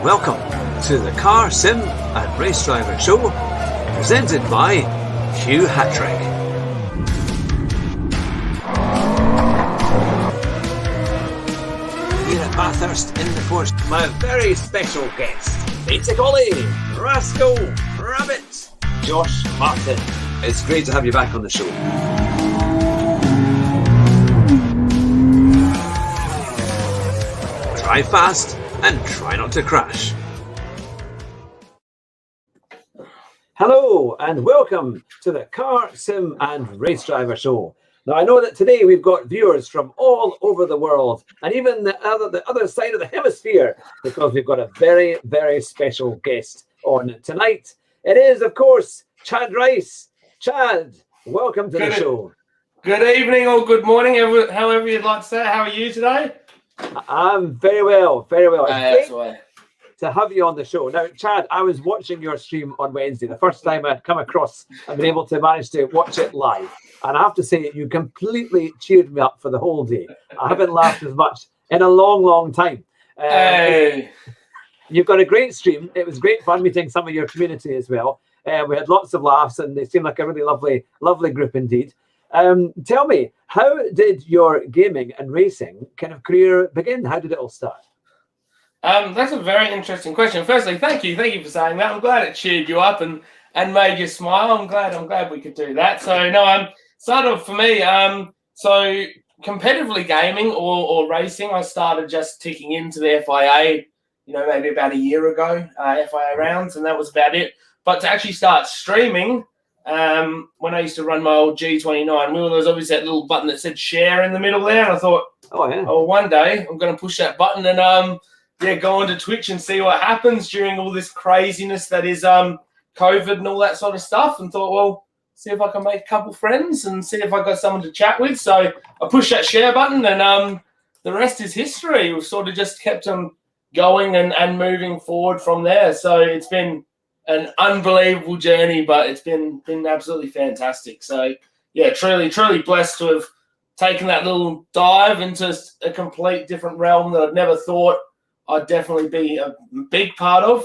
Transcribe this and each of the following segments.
Welcome to the Car Sim and Race Driver Show, presented by Hugh Hattrick. Here at Bathurst in the Forest, my very special guest, Beta Golly, Rascal, Rabbit, Josh Martin. It's great to have you back on the show. Drive fast and try not to crash. Hello and welcome to the Car Sim and Race Driver Show. Now I know that today we've got viewers from all over the world and even the other side of the hemisphere, because we've got a very, very special guest on tonight. It is, of course, Chadryce. Chad, welcome to the show. Good evening or good morning, however you'd like to say it. How are you today? I'm very well, very well. That's why. To have you on the show. Now, Chad, I was watching your stream on Wednesday, the first time I've come across and been able to manage to watch it live. And I have to say, you completely cheered me up for the whole day. I haven't laughed as much in a long, long time. Hey. You've got a great stream. It was great fun meeting some of your community as well. We had lots of laughs and they seemed like a really lovely, lovely group indeed. Tell me, how did your gaming and racing kind of career begin? How did it all start? That's a very interesting question. Firstly, thank you for saying that. I'm glad it cheered you up and made you smile. I'm glad we could do that. So no, started off for me. So competitively gaming or racing, I started just ticking into the FIA, maybe about a year ago, FIA rounds, and that was about it. But to actually start streaming, when I used to run my old G29 wheel, there was obviously that little button that said share in the middle there, and I thought, one day I'm going to push that button and go onto Twitch and see what happens during all this craziness that is COVID and all that sort of stuff, and thought, well, see if I can make a couple friends and see if I got someone to chat with. So I pushed that share button, and the rest is history. We've sort of just kept them going and moving forward from there. So it's been an unbelievable journey, but it's been absolutely fantastic. So yeah, truly blessed to have taken that little dive into a complete different realm that I'd never thought I'd definitely be a big part of.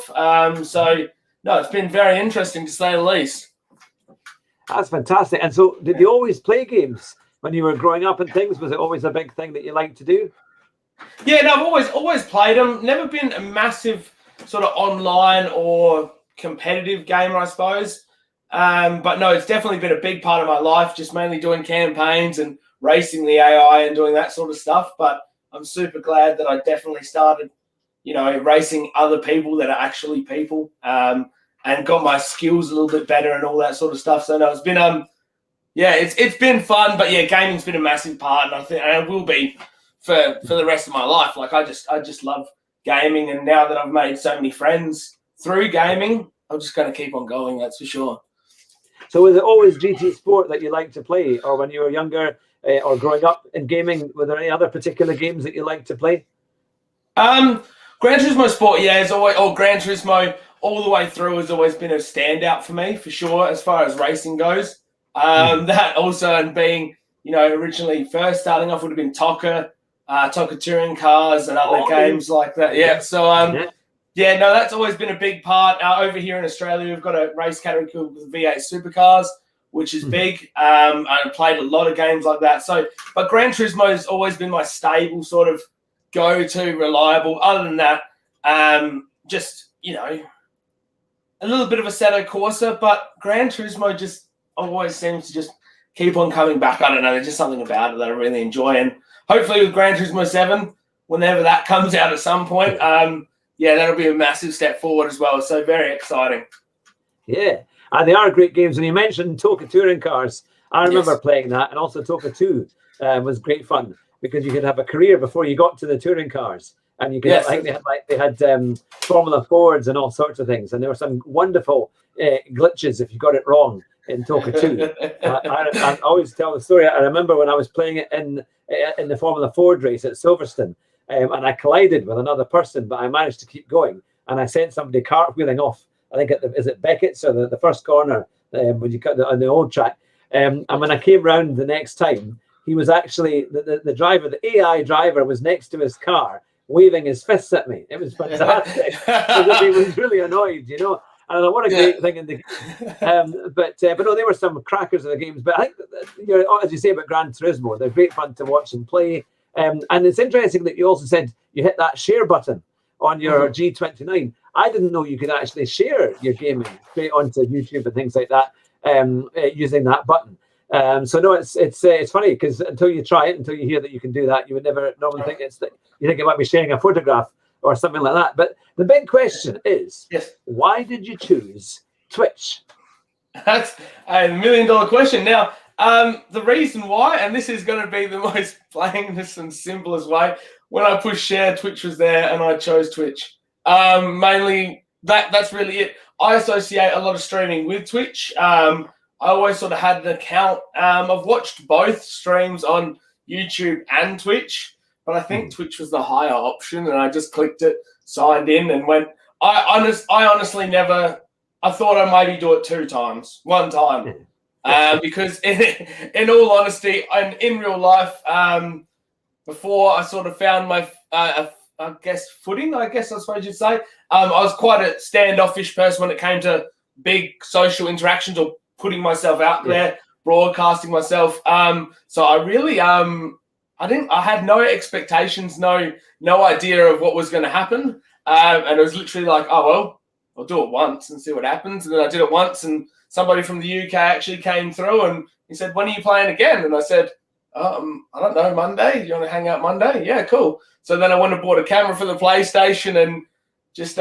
So no, it's been very interesting to say the least. That's fantastic. And so did you always play games when you were growing up and things? Was it always a big thing that you liked to do? Yeah, no, I've always played them. Never been a massive sort of online or competitive gamer, I suppose. But no, it's definitely been a big part of my life, just mainly doing campaigns and racing the AI and doing that sort of stuff. But I'm super glad that I definitely started, racing other people that are actually people, and got my skills a little bit better and all that sort of stuff. So no, it's been it's been fun, but yeah, gaming's been a massive part, and I think it will be for the rest of my life. Like I just love gaming, and now that I've made so many friends through gaming, I'm just going to keep on going, that's for sure. So was it always GT Sport that you liked to play, or when you were younger or growing up in gaming, were there any other particular games that you liked to play? Gran Turismo Sport, Gran Turismo all the way through has always been a standout for me, for sure, as far as racing goes. That also, and being, originally first starting off would have been TOCA touring cars and other games like that. Yeah, so that's always been a big part. Over here in Australia, we've got a race category called V8 Supercars, which is big. I played a lot of games like that. So, but Gran Turismo has always been my stable sort of go-to, reliable. Other than that, just, a little bit of Assetto Corsa, but Gran Turismo just always seems to just keep on coming back. I don't know, there's just something about it that I really enjoy. And hopefully with Gran Turismo 7, whenever that comes out at some point, that'll be a massive step forward as well. So very exciting. Yeah, and they are great games. And you mentioned TOCA touring cars. I remember playing that, and also TOCA 2 was great fun because you could have a career before you got to the touring cars. And you could, I think they had Formula Fords and all sorts of things. And there were some wonderful glitches if you got it wrong in TOCA 2. I always tell the story. I remember when I was playing it in the Formula Ford race at Silverstone, and I collided with another person, but I managed to keep going. And I sent somebody cartwheeling off, I think, is it Beckett's or the first corner when you cut on the old track. And when I came round the next time, he was actually, the driver, the AI driver was next to his car waving his fists at me. It was fantastic. He was really annoyed, you know. I don't know what a great thing in the game. But no, they were some crackers of the games. But I think, as you say about Gran Turismo, they're great fun to watch and play. And it's interesting that you also said you hit that share button on your G29. I didn't know you could actually share your gaming straight onto YouTube and things like that using that button. So no, it's funny because until you try it, until you hear that you can do that, you would never normally think you think it might be sharing a photograph or something like that. But the big question is, why did you choose Twitch? That's a $1 million question. Now, the reason why, and this is going to be the most plainest and simplest way, when I pushed share, Twitch was there, and I chose Twitch. Mainly, that's really it. I associate a lot of streaming with Twitch. I always sort of had an account. I've watched both streams on YouTube and Twitch, but I think Twitch was the higher option, and I just clicked it, signed in, and went. I honestly never. I thought I maybe do it one time, because in all honesty, and in real life, before I sort of found my, I suppose you'd say, I was quite a standoffish person when it came to big social interactions or putting myself out there, broadcasting myself. So I really, I had no expectations, no idea of what was going to happen. And it was literally like, oh, well, I'll do it once and see what happens. And then I did it once, and somebody from the UK actually came through and he said, when are you playing again? And I said, I don't know, Monday. You want to hang out Monday? Yeah, cool. So then I went and bought a camera for the PlayStation and just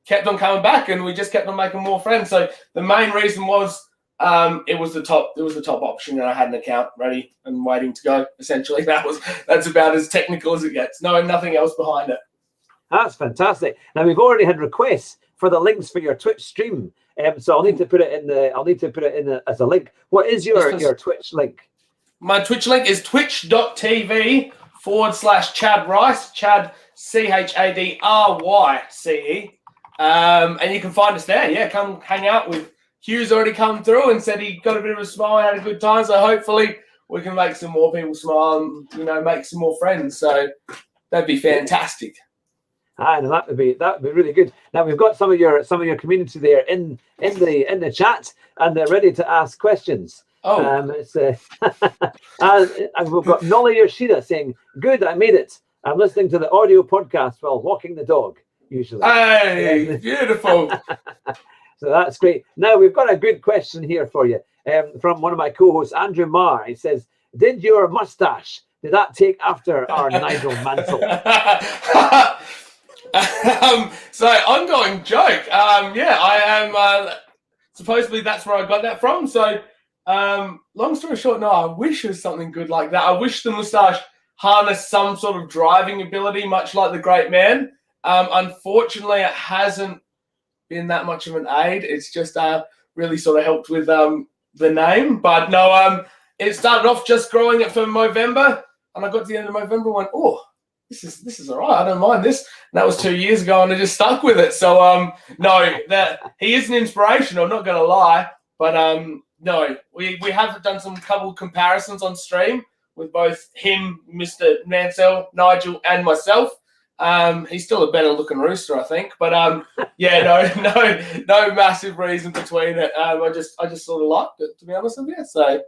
kept on coming back, and we just kept on making more friends. So the main reason was it was the top option, and I had an account ready and waiting to go. Essentially, that's about as technical as it gets. No, nothing else behind it. That's fantastic. Now we've already had requests for the links for your Twitch stream, so I'll need to put it in as a link. What is your Twitch link? My Twitch link is twitch.tv/Chadryce, Chad CHADRYCE, and you can find us there. Yeah, come hang out with. Hugh's already come through and said he got a bit of a smile, had a good time. So hopefully we can make some more people smile and make some more friends. So that'd be fantastic. And that would be really good. Now we've got some of your community there in the chat, and they're ready to ask questions. Oh, and we've got Nolly Yoshida saying, "Good, I made it. I'm listening to the audio podcast while walking the dog. Usually." Hey, beautiful. So that's great. Now we've got a good question here for you from one of my co-hosts, Andrew Marr. He says, "Did your mustache? Did that take after our Nigel Mansell?" So ongoing joke. I am. Supposedly that's where I got that from. So, long story short, no, I wish it was something good like that. I wish the moustache harnessed some sort of driving ability, much like the great man. Unfortunately, it hasn't been that much of an aid. It's just really sort of helped with the name. But no, it started off just growing it for November, and I got to the end of November and went, oh, this is all right. I don't mind this. And that was 2 years ago, and I just stuck with it. So no, that he is an inspiration. I'm not going to lie, but no, we have done some couple comparisons on stream with both him, Mr. Mansell, Nigel, and myself. He's still a better looking rooster, I think. But yeah, no massive reason between it. I just sort of liked it, to be honest with you. So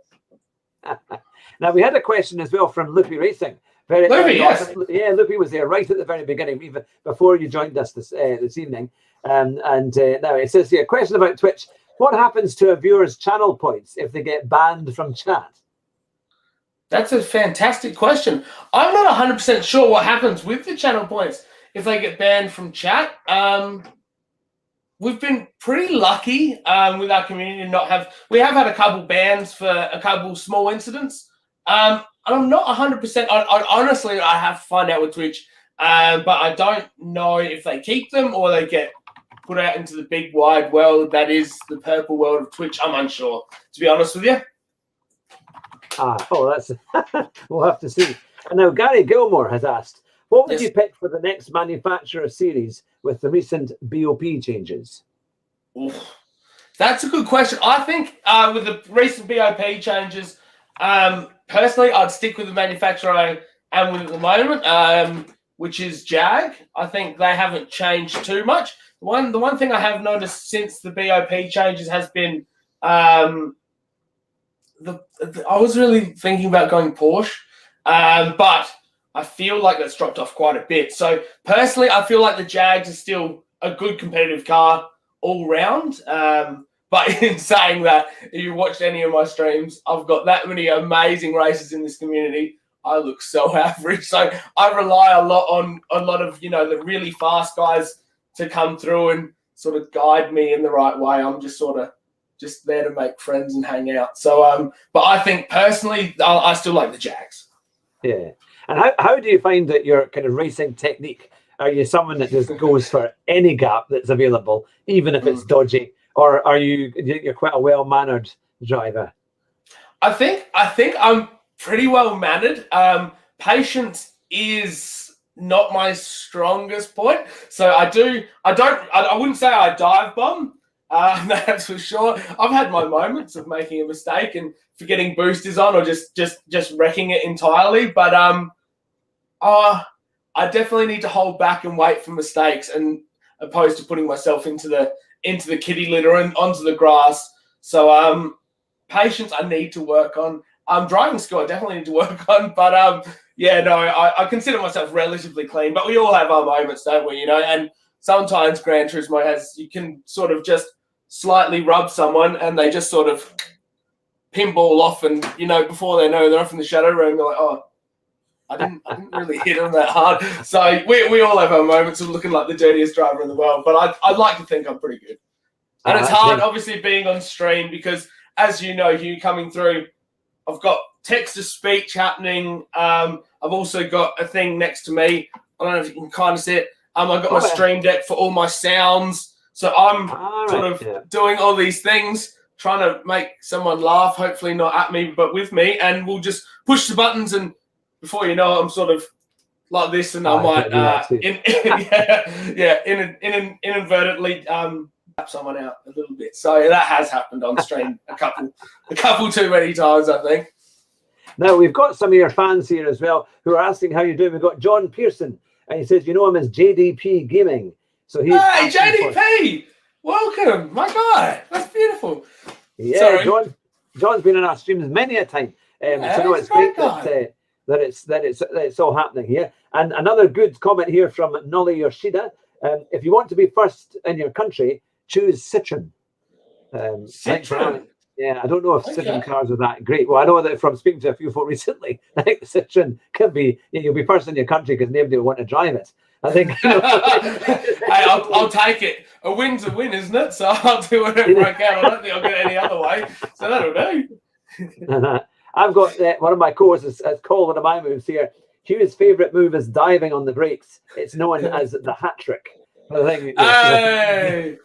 now we had a question as well from Loopy Racing. Loopy, yes. Yeah, Loopy was there right at the very beginning, even before you joined us this evening. And now it says here, question about Twitch. What happens to a viewer's channel points if they get banned from chat? That's a fantastic question. I'm not 100% sure what happens with the channel points if they get banned from chat. We've been pretty lucky with our community we have had a couple bans for a couple small incidents. I'm not 100%. Honestly, I have to find out with Twitch, but I don't know if they keep them or they get put out into the big wide world that is the purple world of Twitch. I'm unsure, to be honest with you. That's we'll have to see. And now Gary Gilmore has asked, what would you pick for the next manufacturer series with the recent BOP changes? Oof. That's a good question. I think with the recent BOP changes, personally, I'd stick with the manufacturer I am with at the moment. which is Jag. I think they haven't changed too much. The one thing I have noticed since the BOP changes has been I was really thinking about going Porsche, but I feel like that's dropped off quite a bit. So personally, I feel like the Jags are still a good competitive car all round. But in saying that, if you watched any of my streams, I've got that many amazing races in this community. I look so average. So I rely a lot on a lot of, the really fast guys to come through and sort of guide me in the right way. I'm just sort of just there to make friends and hang out. So, but I think personally, I still like the Jags. Yeah. And how do you find that your kind of racing technique? Are you someone that just goes for any gap that's available, even if it's dodgy? Or are you're quite a well-mannered driver? I think I'm pretty well-mannered. Patience is not my strongest point. So I wouldn't say I dive bomb. That's for sure. I've had my moments of making a mistake and forgetting boosters on or just wrecking it entirely. But I definitely need to hold back and wait for mistakes, and opposed to putting myself into the kitty litter and onto the grass. So patience I need to work on. Driving skill I definitely need to work on. But I consider myself relatively clean. But we all have our moments, don't we? And sometimes Gran Turismo you can sort of just slightly rub someone and they just sort of pinball off, and before they know, they're off in the shadow room. They're like, oh, I didn't really hit them that hard. So we all have our moments of looking like the dirtiest driver in the world, but I'd like to think I'm pretty good. And it's hard, obviously, being on stream because, as you know, you coming through, I've got text-to-speech happening. I've also got a thing next to me. I don't know if you can kind of see it. I've got my stream deck for all my sounds. So I'm doing all these things, trying to make someone laugh, hopefully not at me, but with me. And we'll just push the buttons, and before you know it, I'm sort of like this, and I might inadvertently tap someone out a little bit. So that has happened on stream a couple too many times, I think. Now we've got some of your fans here as well who are asking how you're doing. We've got John Pearson, and he says you know him as JDP Gaming. So he's JDP, welcome, my guy. That's beautiful. Yeah, sorry. John's been in our streams many a time. So no, it's great that it's all happening here. And another good comment here from Nolly Yoshida. If you want to be first in your country, choose Citroen. Citroen. I don't know if Citroen cars are that great. Well, I know that from speaking to a few folk recently, I think Citroen can be, you'll be first in your country because nobody will want to drive it. I think. Hey, I'll take it. A win's a win, isn't it? So I'll do whatever I can. I don't think I'll get any other way. So that'll do. I've got one of my co-hosts has called one of my moves here. Hugh's favourite move is diving on the brakes. It's known as the hat trick. Hey!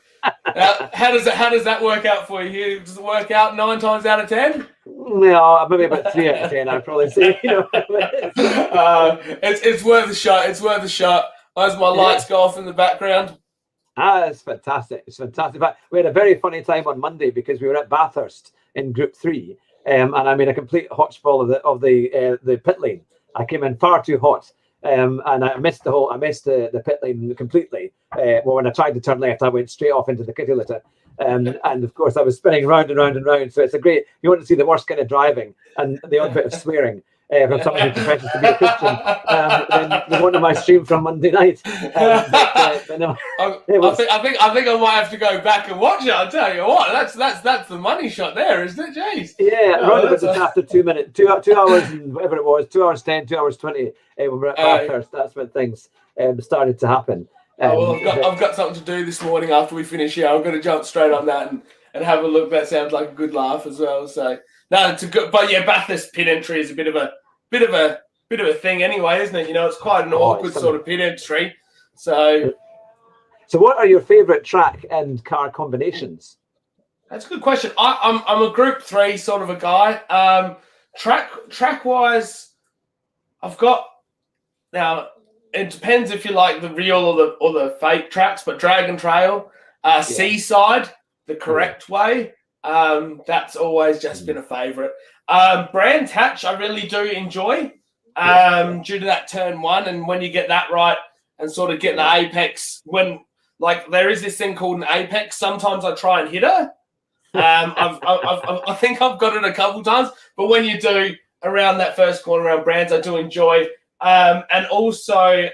How does that work out for you, Hugh? Does it work out 9 times out of 10? No, maybe about 3 out of 10. I'd probably say. It's worth a shot. It's worth a shot. As my lights go off in the background. It's fantastic. It's fantastic. But we had a very funny time on Monday because we were at Bathurst in Group 3, and I made a complete hotspot of the pit lane. I came in far too hot. And I missed the pit lane completely. When I tried to turn left, I went straight off into the kitty litter. And of course, I was spinning round and round and round. So it's a great, you want to see the worst kind of driving and the odd bit of swearing from someone who professes to be a Christian. Then one of my stream from Monday night. I think I might have to go back and watch it. I'll tell you what, that's the money shot there, isn't it? Jeez. Yeah, around about just after 2 minutes, 2 hours and whatever it was, 2 hours 10, 2 hours 20. We were at Bathurst. That's when things started to happen. I've got something to do this morning after we finish here. I'm going to jump straight on that and have a look. That sounds like a good laugh as well. So no, it's a good. But yeah, Bathurst pit entry is a bit of a thing anyway, isn't it? It's quite an awkward sort of pit entry. So what are your favourite track and car combinations? That's a good question. I'm a Group 3 sort of a guy. Track wise, I've got now. It depends if you like the real or the fake tracks, but Dragon Trail, Seaside, the correct way. That's always just been a favourite. Brands Hatch, I really do enjoy. due to that turn one. And when you get that right and sort of get the apex, when like there is this thing called an apex, sometimes I try and hit her. I think I've got it a couple times, but when you do around that first corner around Brands, I do enjoy. And also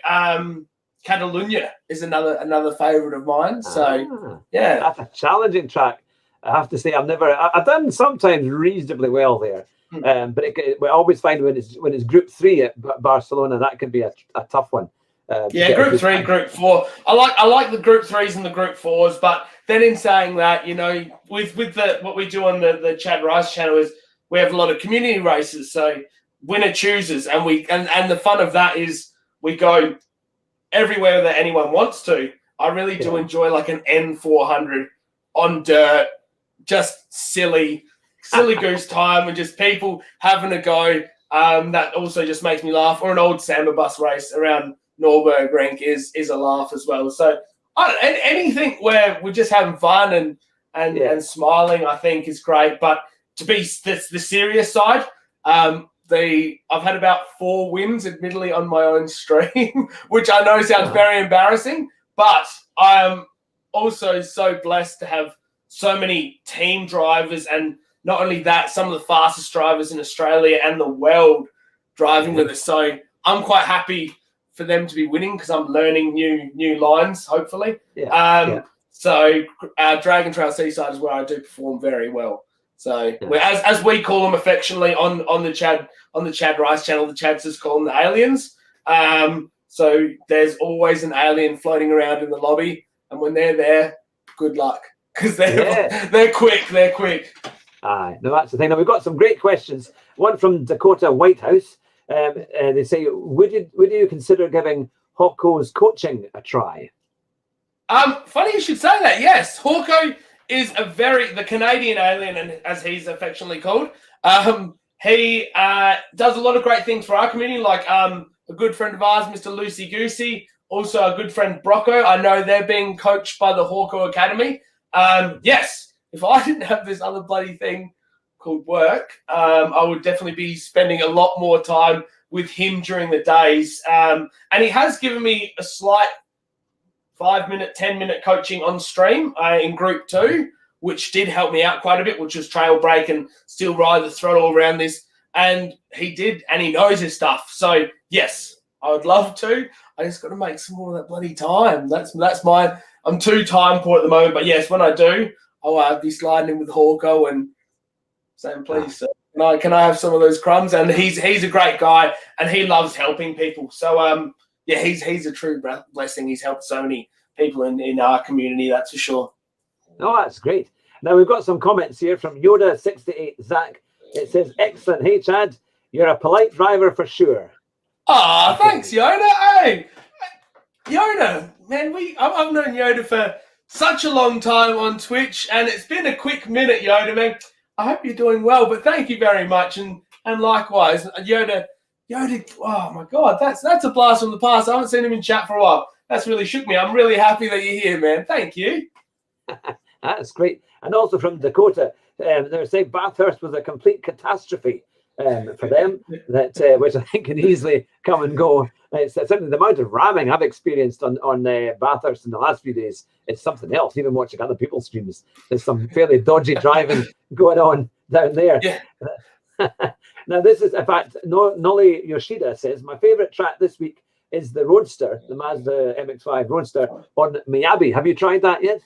Catalunya is another favourite of mine. So yeah, that's a challenging track. I have to say, I've done sometimes reasonably well there, but we always find when it's Group 3 at Barcelona, that can be a tough one. Group 3, Group 4. I like the Group 3s and the Group 4s, but then in saying that, you know, with what we do on the Chadryce channel is we have a lot of community races, so winner chooses, and the fun of that is we go everywhere that anyone wants to. I really do enjoy like an N400 on dirt, just silly goose time, and just people having a go. That also just makes me laugh. Or an old Samba bus race around Nürburgring is a laugh as well. So anything where we're just having fun and smiling, I think is great. But to be the serious side, I've had about 4 wins, admittedly, on my own stream, which I know sounds very embarrassing, but I'm also so blessed to have so many team drivers, and not only that, some of the fastest drivers in Australia and the world driving with us. So I'm quite happy for them to be winning because I'm learning new lines, hopefully. So Dragon Trail Seaside is where I do perform very well. So as we call them affectionately on the Chadryce channel, the Chads just call them the aliens. So there's always an alien floating around in the lobby, and when they're there, good luck because they're quick. They're quick. No, that's the thing. Now we've got some great questions. One from Dakota Whitehouse. They say, would you consider giving Hawko's coaching a try? Funny you should say that. Yes, Hawko is the Canadian alien, and as he's affectionately called. He does a lot of great things for our community, like a good friend of ours, Mr. Lucy Goosey, also a good friend, Brocco. I know they're being coached by the Hawko Academy. Yes, if I didn't have this other bloody thing called work, I would definitely be spending a lot more time with him during the days. And he has given me a slight 5-minute, 10-minute coaching on stream in Group 2, which did help me out quite a bit, which was trail break and still ride the throttle around this. And he did, and he knows his stuff. So, yes, I would love to. I just got to make some more of that bloody time. That's mine. I'm too time poor at the moment. But, yes, when I do, I'll be sliding in with Hawko and saying, please, sir, can I have some of those crumbs? And he's a great guy, and he loves helping people. So, he's a true blessing. He's helped so many people in our community, that's for sure. Oh, that's great. Now, we've got some comments here from Yoda68 Zach. It says, excellent. Hey, Chad, you're a polite driver for sure. Ah, thanks, Yoda. Hey, Yoda, man, I've known Yoda for such a long time on Twitch, and it's been a quick minute, Yoda, man. I hope you're doing well, but thank you very much, and likewise, Yoda, oh my God, that's a blast from the past. I haven't seen him in chat for a while. That's really shook me. I'm really happy that you're here, man. Thank you. That's great. And also from Dakota, they're saying Bathurst was a complete catastrophe for them, which I think can easily come and go. It's certainly the amount of ramming I've experienced on Bathurst in the last few days. It's something else. Even watching other people's streams, there's some fairly dodgy driving going on down there. Yeah. Now, this is, in fact, Nolly Yoshida says, my favourite track this week is the Roadster, the Mazda MX-5 Roadster on Miyabi. Have you tried that yet?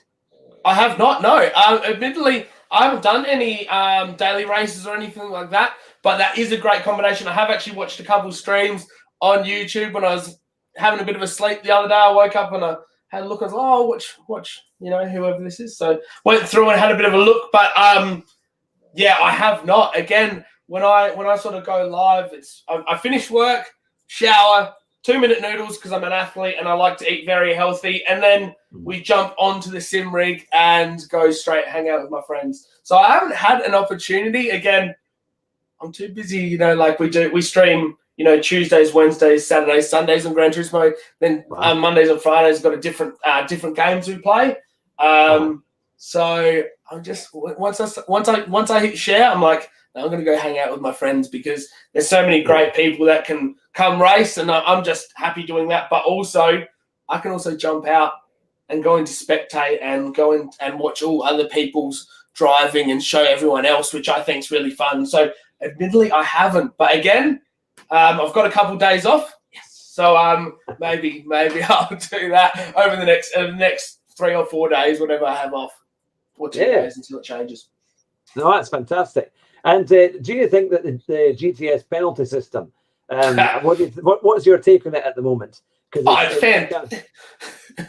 I have not, no. Admittedly, I haven't done any daily races or anything like that, but that is a great combination. I have actually watched a couple of streams on YouTube when I was having a bit of a sleep the other day. I woke up and I had a look. I was like, oh, watch, whoever this is. So went through and had a bit of a look, but I have not. Again, when I sort of go live, I finish work, shower, 2-minute noodles because I'm an athlete and I like to eat very healthy, and then we jump onto the sim rig and go straight hang out with my friends. So I haven't had an opportunity. Again, I'm too busy, like we stream, Tuesdays, Wednesdays, Saturdays, Sundays on Gran Turismo. Then Mondays and Fridays got a different games we play. So I'm just once I hit share, I'm like, and I'm going to go hang out with my friends because there's so many great people that can come race, and I'm just happy doing that. But also, I can also jump out and go into spectate and go in and watch all other people's driving and show everyone else, which I think is really fun. So admittedly, I haven't. But again, I've got a couple of days off. Yes. So maybe I'll do that over the next 3 or 4 days, whatever I have off, or 2 days until it changes. No, that's fantastic. And do you think that the GTS penalty system, what's your take on it at the moment?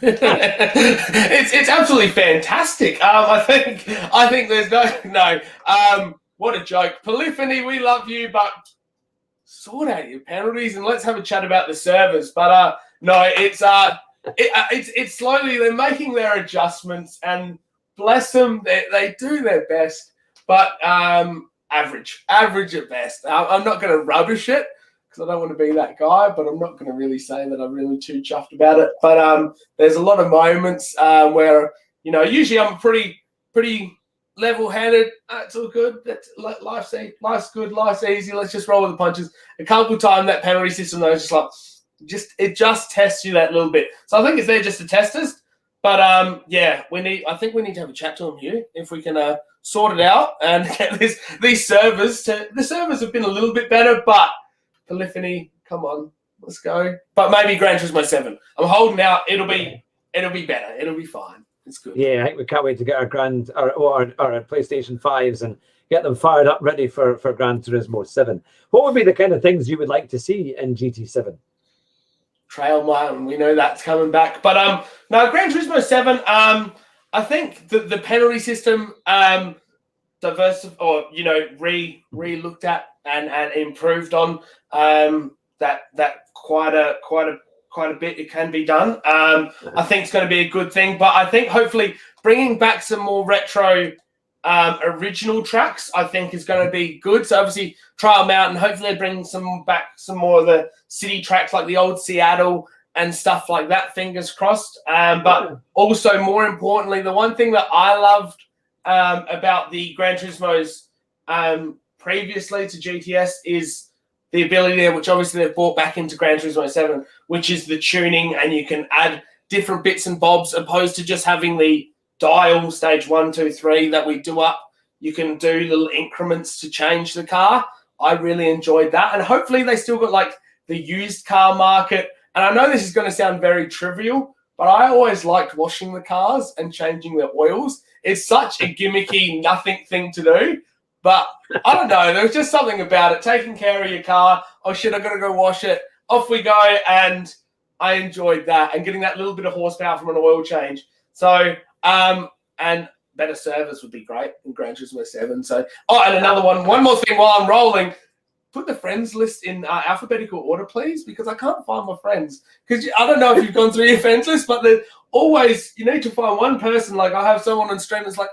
It's absolutely fantastic. I think there's no. What a joke, Polyphony. We love you, but sort out your penalties and let's have a chat about the servers. But no, it's slowly they're making their adjustments, and bless them, they do their best, but average at best. I'm not going to rubbish it, because I don't want to be that guy, but I'm not going to really say that I'm really too chuffed about it. But there's a lot of moments where, usually I'm pretty level-headed. It's all good. Life's good. Life's easy. Let's just roll with the punches. A couple of times that penalty system, though, is just like, it just tests you that little bit. So I think it's there just to test us. But I think we need to have a chat to them here if we can sort it out and get these servers. The servers have been a little bit better, but Polyphony, come on, let's go. But maybe Gran Turismo 7. I'm holding out. It'll be better. It'll be fine. It's good. Yeah, I think we can't wait to get our PlayStation 5s and get them fired up, ready for Gran Turismo 7. What would be the kind of things you would like to see in GT7? Trail Mountain, we know that's coming back. But no, Gran Turismo 7, I think the penalty system re-looked at and improved on, that quite a bit it can be done. I think it's going to be a good thing, but I think hopefully bringing back some more retro original tracks, I think is going to be good. So obviously Trail Mountain, hopefully they bring some more of the city tracks like the old Seattle and stuff like that, fingers crossed. But also more importantly, the one thing that I loved about the Gran Turismos previously to GTS is the ability there, which obviously they've brought back into Gran Turismo 7, which is the tuning, and you can add different bits and bobs opposed to just having the dial stage 1, 2, 3 that we do up. You can do little increments to change the car. I really enjoyed that. And hopefully they still got like the used car market. And I know this is going to sound very trivial, but I always liked washing the cars and changing their oils. It's such a gimmicky, nothing thing to do. But I don't know. There was just something about it. Taking care of your car. Oh, shit, I've got to go wash it. Off we go. And I enjoyed that. And getting that little bit of horsepower from an oil change. So, and better service would be great in Gran Turismo 7. So, and another one more thing while I'm rolling. Put the friends list in alphabetical order, please, because I can't find my friends. Because I don't know if you've gone through your friends list, but always, you need to find one person. Like I have someone on stream that's like,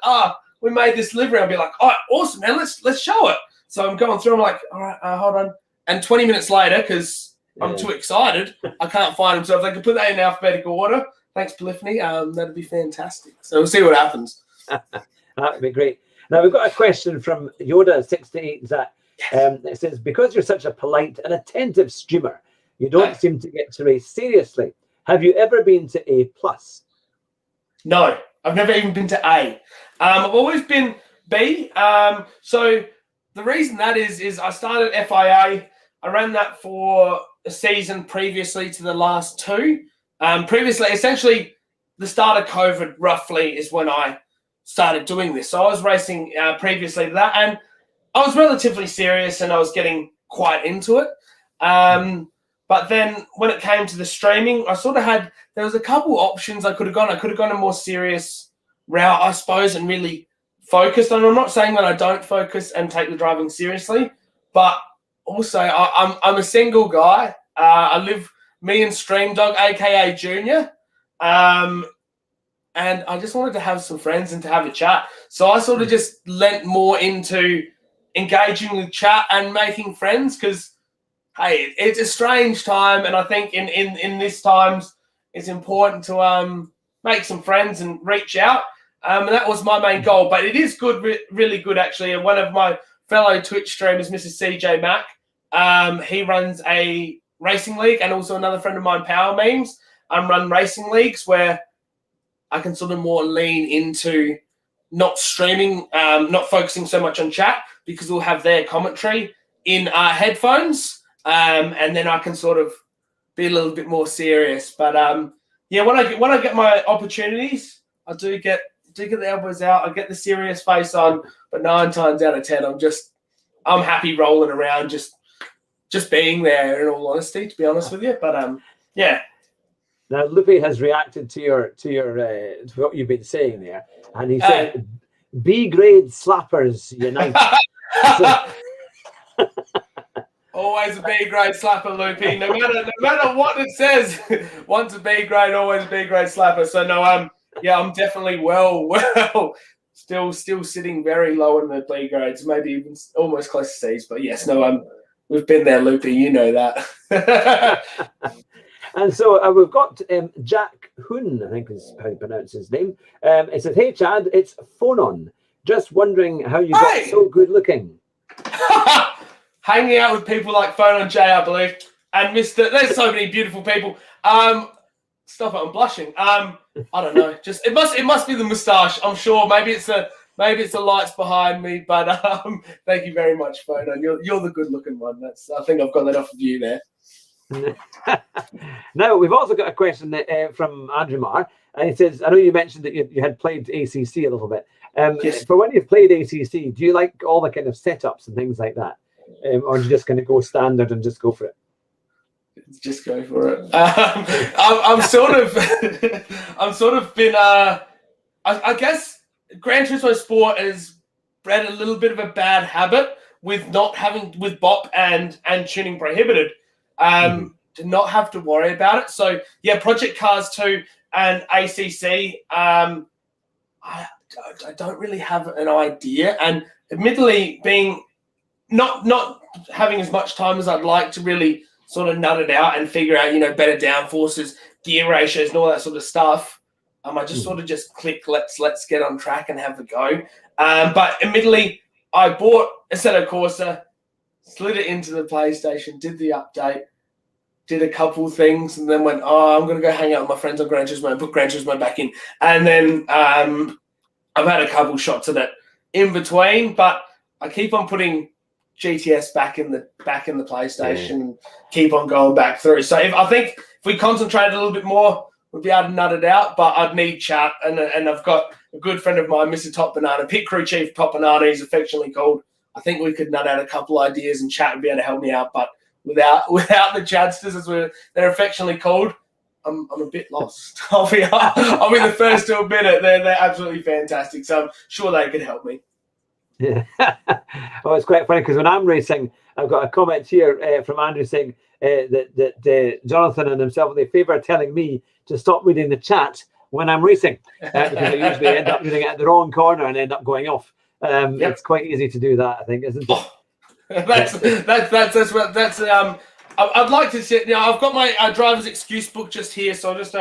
we made this livery. I'll be like, oh, awesome, man, let's show it. So I'm going through, I'm like, all right, hold on. And 20 minutes later, because I'm too excited, I can't find them. So if they could put that in alphabetical order, thanks, Polyphony, that'd be fantastic. So we'll see what happens. That'd be great. Now, we've got a question from Yoda628, Zach. It says, because you're such a polite and attentive streamer, you don't seem to get to race seriously. Have you ever been to A+? No, I've never even been to A. I've always been B. So the reason that is I started FIA. I ran that for a season previously to the last two. Previously, essentially, the start of COVID roughly is when I started doing this. So I was racing previously to that, and I was relatively serious and I was getting quite into it. But then when it came to the streaming, I sort of there was a couple options I could have gone. I could have gone a more serious route, I suppose, and really focused. And I'm not saying that I don't focus and take the driving seriously, but also I'm a single guy. Me and Streamdog, aka Junior, and I just wanted to have some friends and to have a chat. So I sort of just lent more into engaging with chat and making friends because, hey, it's a strange time, and I think in this times it's important to make some friends and reach out. And that was my main goal. But it is good, really good, actually. And one of my fellow Twitch streamers, Mr. CJ Mack. He runs a racing league, and also another friend of mine, Power Memes, run racing leagues where I can sort of more lean into not streaming, not focusing so much on chat, because we'll have their commentary in headphones, and then I can sort of be a little bit more serious. But yeah, when I get my opportunities, I do get the elbows out, I get the serious face on, but 9 times out of 10, I'm happy rolling around, just being there, in all honesty, to be honest with you. But yeah. Now, Lupe has reacted to what you've been saying there, and he said, "B-grade slappers unite." Always a B-grade slapper, Lupe. No matter what it says, once a B-grade, always a B-grade slapper. So no, yeah, I'm definitely well, still sitting very low in the B grades, maybe even almost close to C's. But yes, no, we've been there, Lupe. You know that. And so we've got Jack Hoon, I think is how you pronounce his name. It says, "Hey Chad, it's Phonon. Just wondering how you got so good looking." Hanging out with people like Phonon J, I believe, and Mr. There's so many beautiful people. Stop it, I'm blushing. I don't know. Just it must be the moustache. I'm sure. Maybe it's the lights behind me. But thank you very much, Phonon. You're the good looking one. I think I've got that off of you there. Now, we've also got a question from Andrew Marr, and he says, I know you mentioned that you had played ACC a little bit. Yes. For when you've played ACC, do you like all the kind of setups and things like that? Or do you just kind of go standard and just go for it? Just go for it. I'm sort of been, I guess Gran Turismo Sport has bred a little bit of a bad habit with not having, with BOP and tuning prohibited. To not have to worry about it. So yeah, Project Cars 2 and ACC, I don't really have an idea, and admittedly, being not having as much time as I'd like to really sort of nut it out and figure out, better downforces, gear ratios, and all that sort of stuff. I just sort of just click, let's get on track and have a go. But admittedly, I bought Assetto Corsa, slid it into the PlayStation, did the update, did a couple things, and then went, I'm going to go hang out with my friends on Gran Turismo and put Gran Turismo back in. And then I've had a couple shots at it in between, but I keep on putting GTS back in the PlayStation, keep on going back through. So I think if we concentrate a little bit more, we'll be able to nut it out, but I'd need chat. And I've got a good friend of mine, Mr. Top Banana, Pit Crew Chief Top Banana, he's affectionately called. I think we could nut out a couple ideas and chat and be able to help me out, but without the Chadsters, as they're affectionately called, I'm a bit lost. I'll be the first to admit it. They're absolutely fantastic. So I'm sure they could help me. Yeah. Well, it's quite funny because when I'm racing, I've got a comment here from Andrew saying that Jonathan and himself, they favour telling me to stop reading the chat when I'm racing because I usually end up reading it at the wrong corner and end up going off. It's quite easy to do that, I think, isn't it? That's I'd like to say, I've got my driver's excuse book just here, so I'll just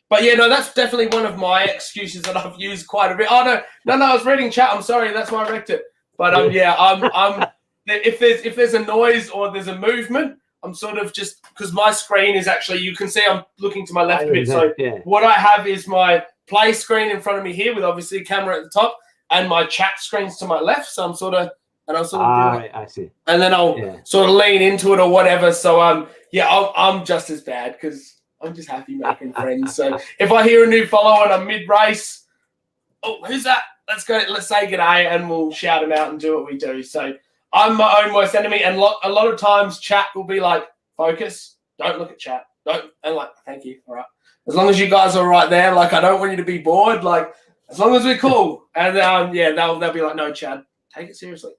but yeah, no, that's definitely one of my excuses that I've used quite a bit. Oh no, I was reading chat. I'm sorry, that's why I wrecked it. But I'm if there's a noise or there's a movement, I'm sort of just, because my screen is actually, you can see I'm looking to my left a bit. So what I have is my play screen in front of me here with obviously a camera at the top, and my chat screen's to my left. So I'm sort of. And I'll sort of do it. I see. And then I'll sort of lean into it or whatever. So I'm just as bad because I'm just happy making friends. So if I hear a new follower and I'm mid-race, who's that? Let's go. Let's say g'day, and we'll shout him out and do what we do. So I'm my own worst enemy, and a lot of times chat will be like, "Focus, don't look at chat, don't." And like, thank you. All right, as long as you guys are right there, like I don't want you to be bored. Like as long as we're cool, and they'll be like, "No, Chad, take it seriously."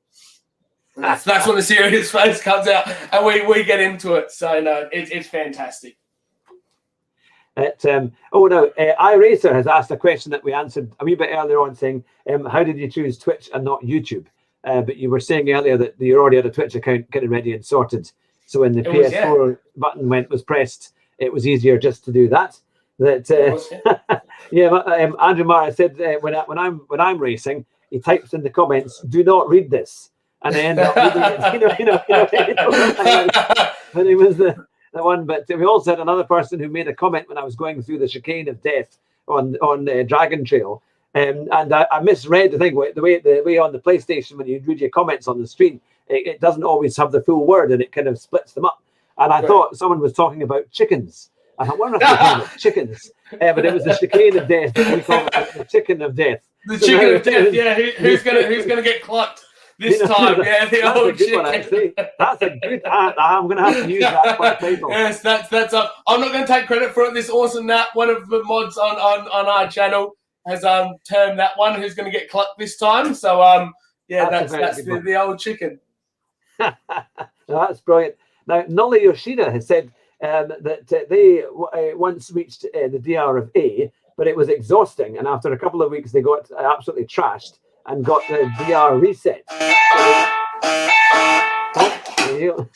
That's when the serious face comes out and we get into it. So no, it's fantastic. iRacer has asked a question that we answered a wee bit earlier on, saying, how did you choose Twitch and not YouTube? But you were saying earlier that you already had a Twitch account getting ready and sorted. So when the PS4 button was pressed, it was easier just to do that. Andrew Mara said when I'm racing, he types in the comments, "Do not read this." and I ended up reading it. But it was the one. But we also had another person who made a comment when I was going through the chicane of death on Dragon Trail. And I misread the thing. The way on the PlayStation, when you read your comments on the screen, it doesn't always have the full word, and it kind of splits them up. And I thought someone was talking about chickens. I thought, wonder if they're talking about chickens. But it was the chicane of death. We call it the chicken of death. The chicken of death. Yeah, who's gonna get clucked this time? Yeah, the old chicken. One, actually. That's a good. I'm gonna have to use that for a title. Yes, that's up. I'm not gonna take credit for it. This awesome Nat, one of the mods on our channel, has termed that one who's going to get clucked this time. So that's the old chicken. That's brilliant. Now Nolly Yoshida has said that they once reached the DR of A, but it was exhausting, and after a couple of weeks they got absolutely trashed and got the DR reset.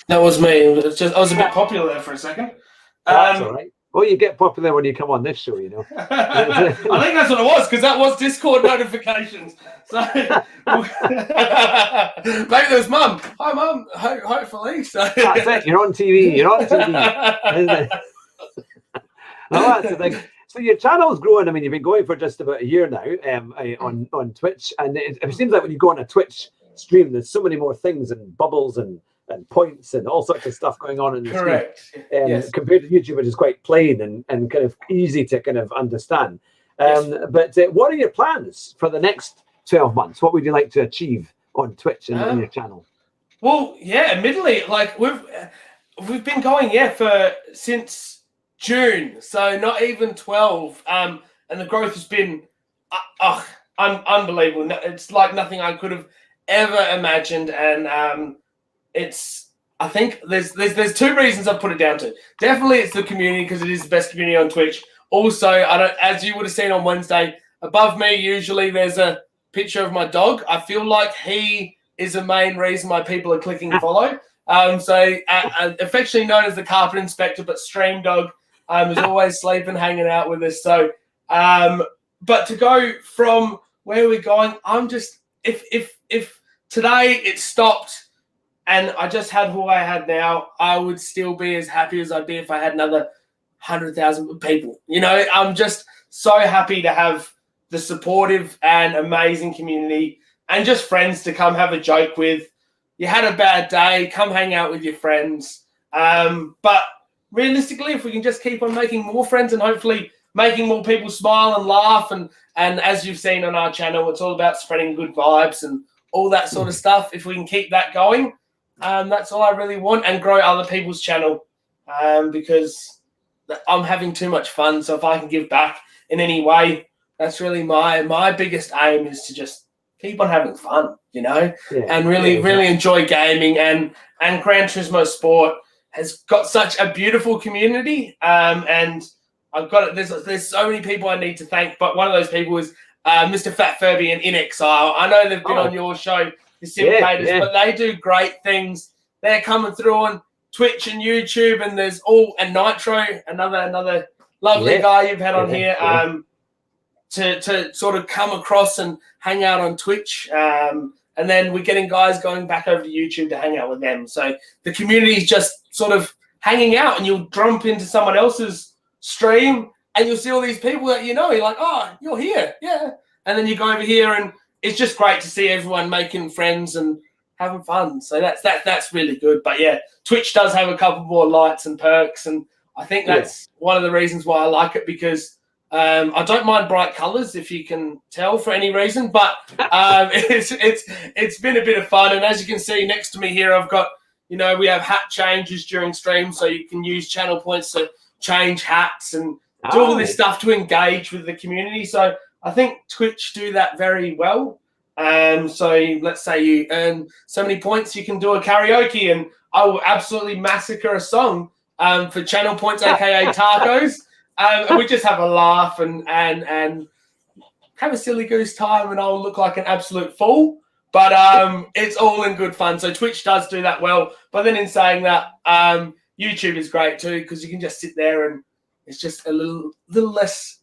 That was me. I was a bit popular there for a second. That's all right. Well, you get popular when you come on this show, you know. I think that's what it was, because that was Discord notifications. So maybe there's Mum. Hi, Mum. Hopefully. So that's it. You're on TV. You're on TV. No, that's the thing. So your channel's growing. I mean, you've been going for just about a year now on Twitch, and it seems like when you go on a Twitch stream, there's so many more things and bubbles and points and all sorts of stuff going on in the Correct. Yes. Compared to YouTube, which is quite plain and kind of easy to kind of understand. But what are your plans for the next 12 months? What would you like to achieve on Twitch and on your channel? Well, yeah, admittedly, like we've been going since June, so not even 12. And the growth has been unbelievable. It's like nothing I could have ever imagined, and I think there's two reasons I've put it down to. Definitely it's the community, because it is the best community on Twitch. Also, as you would have seen on Wednesday, above me usually there's a picture of my dog. I feel like he is the main reason why people are clicking follow. So affectionately known as the carpet inspector, but stream dog is always sleeping, hanging out with us. So, but to go from where we're going, I'm just if today it stopped and I just had who I had now, I would still be as happy as I'd be if I had another 100,000 people. You know, I'm just so happy to have the supportive and amazing community and just friends to come have a joke with. You had a bad day, come hang out with your friends. But realistically, if we can just keep on making more friends and hopefully making more people smile and laugh, and as you've seen on our channel, it's all about spreading good vibes and all that sort of stuff. If we can keep that going, that's all I really want, and grow other people's channel, because I'm having too much fun. So if I can give back in any way, that's really my biggest aim, is to just keep on having fun, you know, and really enjoy gaming. And Gran Turismo Sport has got such a beautiful community, and I've got it. There's so many people I need to thank, but one of those people is Mr. Fat Furby and In Exile. I know they've been on your show, the Simcators, but they do great things. They're coming through on Twitch and YouTube, and and Nitro, another lovely guy you've had on here, to sort of come across and hang out on Twitch. And then we're getting guys going back over to YouTube to hang out with them. So the community is just sort of hanging out, and you'll jump into someone else's stream and you'll see all these people that you know. You're like, oh, you're here. Yeah. And then you go over here, and it's just great to see everyone making friends and having fun. So that's really good. But yeah, Twitch does have a couple more lights and perks, and I think that's one of the reasons why I like it, because I don't mind bright colors, if you can tell, for any reason, but it's been a bit of fun. And as you can see next to me here, I've got, we have hat changes during stream, so you can use channel points to change hats and do all this stuff to engage with the community. So I think Twitch do that very well. So let's say you earn so many points, you can do a karaoke, and I will absolutely massacre a song for channel points, aka tacos. And we just have a laugh and have a silly goose time, and I'll look like an absolute fool. But it's all in good fun. So Twitch does do that well. But then in saying that, YouTube is great too, because you can just sit there and it's just a little less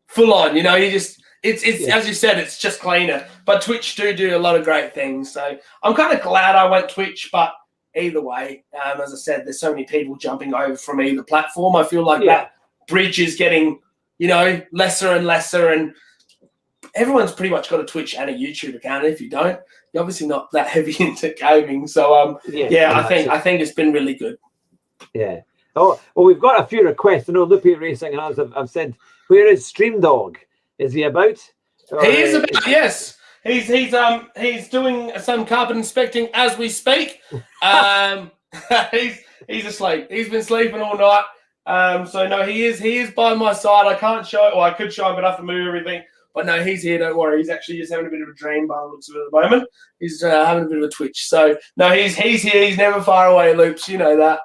full on. You just It's as you said, it's just cleaner. But Twitch do a lot of great things. So I'm kind of glad I went Twitch. But either way, as I said, there's so many people jumping over from either platform. I feel like that bridge is getting, lesser and lesser, and everyone's pretty much got a Twitch and a YouTube account. If you don't, you're obviously not that heavy into gaming. So I think it's been really good. Yeah. Oh, well, we've got a few requests. I know Loopy Racing and others have said, where is Stream Dog? Is he about? He is about, yes. He's doing some carpet inspecting as we speak. He's asleep. He's been sleeping all night. So no, he is by my side. I can't show it, or I could show him, but I have to move everything. But no, he's here. Don't worry. He's actually just having a bit of a dream by the looks of it at the moment. He's having a bit of a twitch. So no, he's here. He's never far away, Loops. You know that.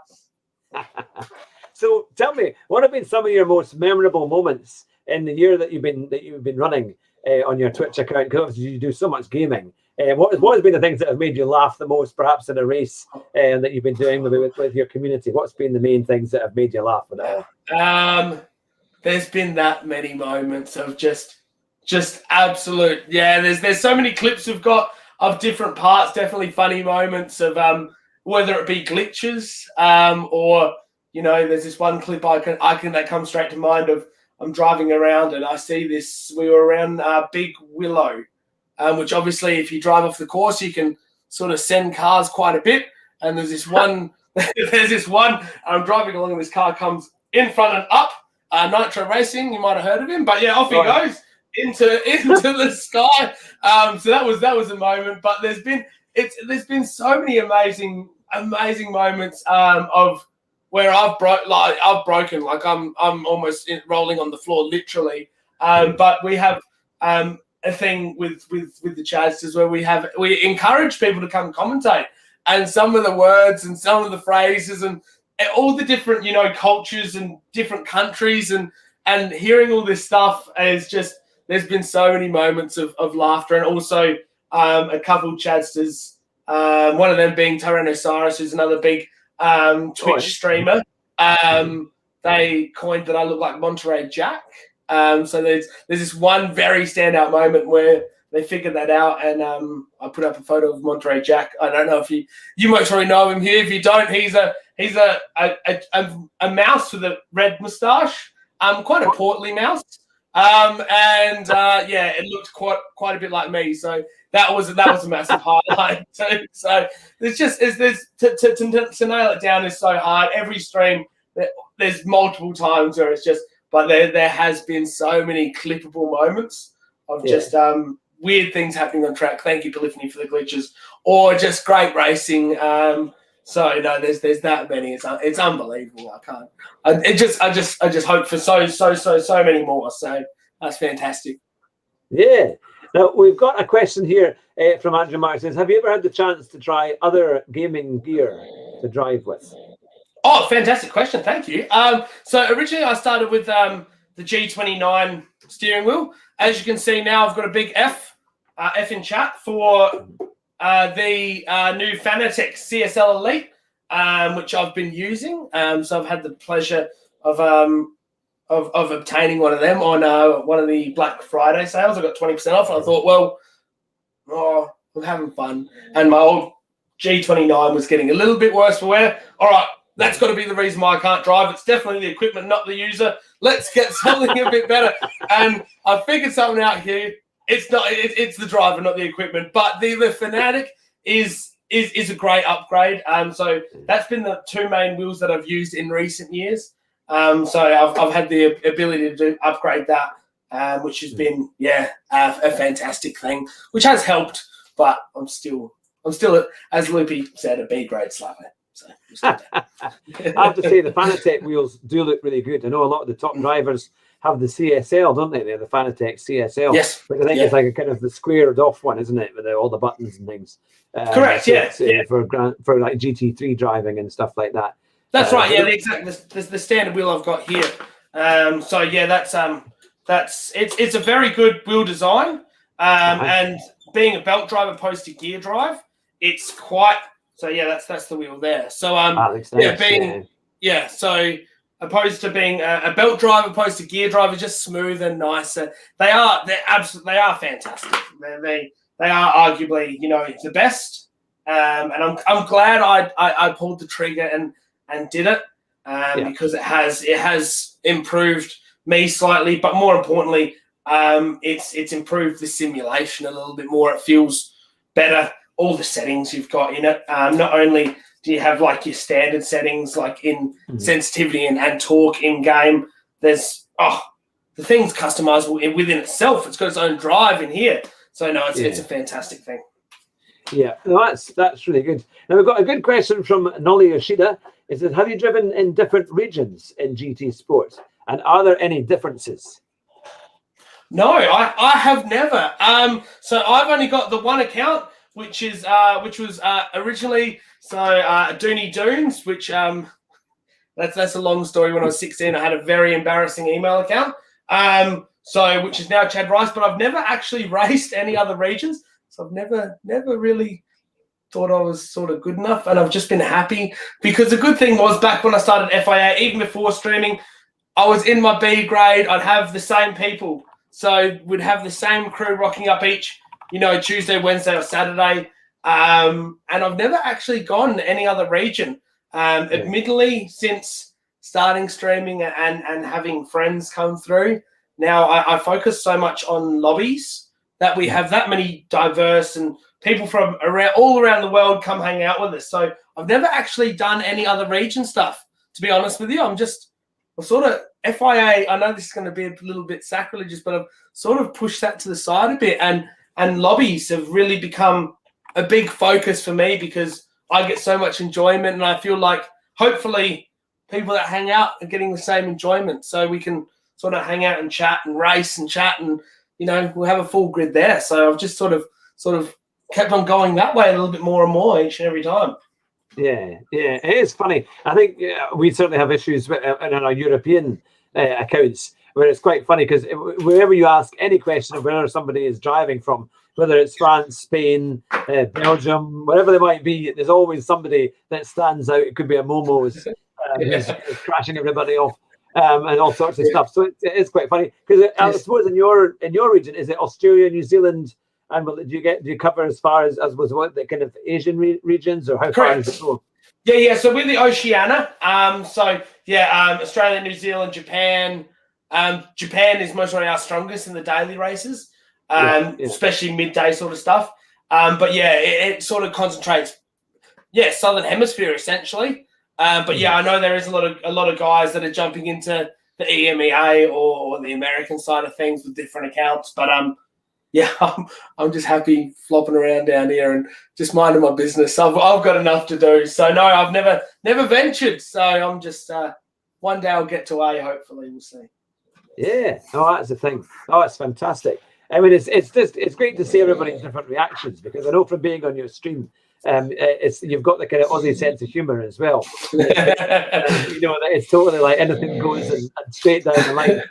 So tell me, what have been some of your most memorable moments in the year that you've been running on your Twitch account? Because obviously you do so much gaming. What has been the things that have made you laugh the most, perhaps in a race that you've been doing with your community? What's been the main things that have made you laugh with it all? There's been that many moments of just absolute. Yeah, there's so many clips we've got of different parts. Definitely funny moments of whether it be glitches or there's this one clip I can that comes straight to mind of I'm driving around and I see this. We were around Big Willow, which obviously if you drive off the course you can sort of send cars quite a bit. And there's this one. I'm driving along and this car comes in front and up. Nitro Racing, you might have heard of him, but yeah, off he goes into the sky. So that was a moment. But there's been so many amazing moments of where I've broken, like I'm almost rolling on the floor literally. But we have a thing with the Chadsters where we encourage people to come commentate, and some of the words and some of the phrases and all the different cultures and different countries and hearing all this stuff is just, there's been so many moments of laughter. And also a couple of Chadsters, one of them being Tyrannosaurus, who's another big Twitch streamer. They coined that I look like Monterey Jack. So there's this one very standout moment where they figured that out, and I put up a photo of Monterey Jack. I don't know if you most probably know him here. If you don't, he's a mouse with a red moustache, quite a portly mouse, it looked quite a bit like me. So that was a massive highlight too. So to nail it down is so hard. Every stream there's multiple times where it's just, but there has been so many clippable moments of just weird things happening on track. Thank you, Polyphony, for the glitches, or just great racing. So no, there's that many. It's unbelievable. I just hope for so many more. So that's fantastic. Yeah. Now we've got a question here from Andrew Mark. Says, have you ever had the chance to try other gaming gear to drive with? Oh, fantastic question. Thank you. So originally I started with the G29 steering wheel. As you can see now, I've got a big F in chat for the new Fanatec CSL Elite, which I've been using. So I've had the pleasure of obtaining one of them on one of the Black Friday sales. I got 20% off, and I thought, I'm having fun. And my old G29 was getting a little bit worse for wear. All right, that's got to be the reason why I can't drive. It's definitely the equipment, not the user. Let's get something a bit better. And I figured something out here. It's not. It's the driver, not the equipment. But the Fanatic is a great upgrade. So that's been the two main wheels that I've used in recent years. So I've had the ability to upgrade that, which has been a fantastic thing, which has helped. But I'm still, as Loopy said, a B grade slapper. So I have to say the Fanatec wheels do look really good. I know a lot of the top drivers have the CSL, don't they? They have the Fanatec CSL. Yes. Which I think it's like a kind of the squared off one, isn't it? With all the buttons and things. Correct. For like GT3 driving and stuff like that. That's right. Yeah, the standard wheel I've got here. It's a very good wheel design. And being a belt drive opposed to gear drive, it's quite. So that's the wheel there. So So opposed to being a belt drive, opposed to gear drive, is just smooth and nicer. They are fantastic. They are arguably, the best. And I'm glad I pulled the trigger and did it because it has improved me slightly, but more importantly, it's improved the simulation a little bit more. It feels better. All the settings you've got in it. Not only do you have like your standard settings like in sensitivity and torque in game, there's the thing's customizable within itself. It's got its own drive in here. So no, it's a fantastic thing. Yeah, no, that's really good. Now we've got a good question from Nolly Yoshida. It says, have you driven in different regions in GT Sport? And are there any differences? No, I have never. So I've only got the one account, which was originally Dooney Dunes, which that's a long story. When I was 16, I had a very embarrassing email account. Which is now Chadryce, but I've never actually raced any other regions. So I've never really thought I was sort of good enough, and I've just been happy because the good thing was back when I started FIA, even before streaming, I was in my B grade. I'd have the same people, so we'd have the same crew rocking up each, Tuesday, Wednesday, or Saturday, and I've never actually gone any other region. Admittedly, since starting streaming and having friends come through, now I focus so much on lobbies that we have that many diverse and people from all around the world come hang out with us. So I've never actually done any other region stuff, to be honest with you. I'm sort of FIA. I know this is going to be a little bit sacrilegious, but I've sort of pushed that to the side a bit. And lobbies have really become a big focus for me because I get so much enjoyment, and I feel like hopefully people that hang out are getting the same enjoyment. So we can sort of hang out and chat and race and chat and, we'll have a full grid there. So I've just sort of kept on going that way a little bit more and more each and every time. Yeah, it is funny. I think we certainly have issues in our European accounts where it's quite funny because wherever you ask any question of where somebody is driving from, whether it's France, Spain, Belgium, wherever they might be, there's always somebody that stands out. It could be a Momo's who's crashing everybody off. And all sorts of stuff. So it is quite funny because I suppose in your region, is it Australia, New Zealand, and do you cover as far as was what the kind of Asian regions, or how far does it go? Yeah. So we're the Oceania. Australia, New Zealand, Japan. Japan is most probably our strongest in the daily races, especially midday sort of stuff. It sort of concentrates. Yeah, Southern Hemisphere essentially. I know there is a lot of guys that are jumping into the EMEA or the American side of things with different accounts. But I'm just happy flopping around down here and just minding my business. I've got enough to do. So no, I've never ventured. So I'm just one day I'll get to A. Hopefully, we'll see. Yeah, that's the thing. Oh, it's fantastic. I mean, it's great to see everybody's different reactions because I know from being on your stream. You've got the kind of Aussie sense of humour as well. It's totally like anything goes and straight down the line,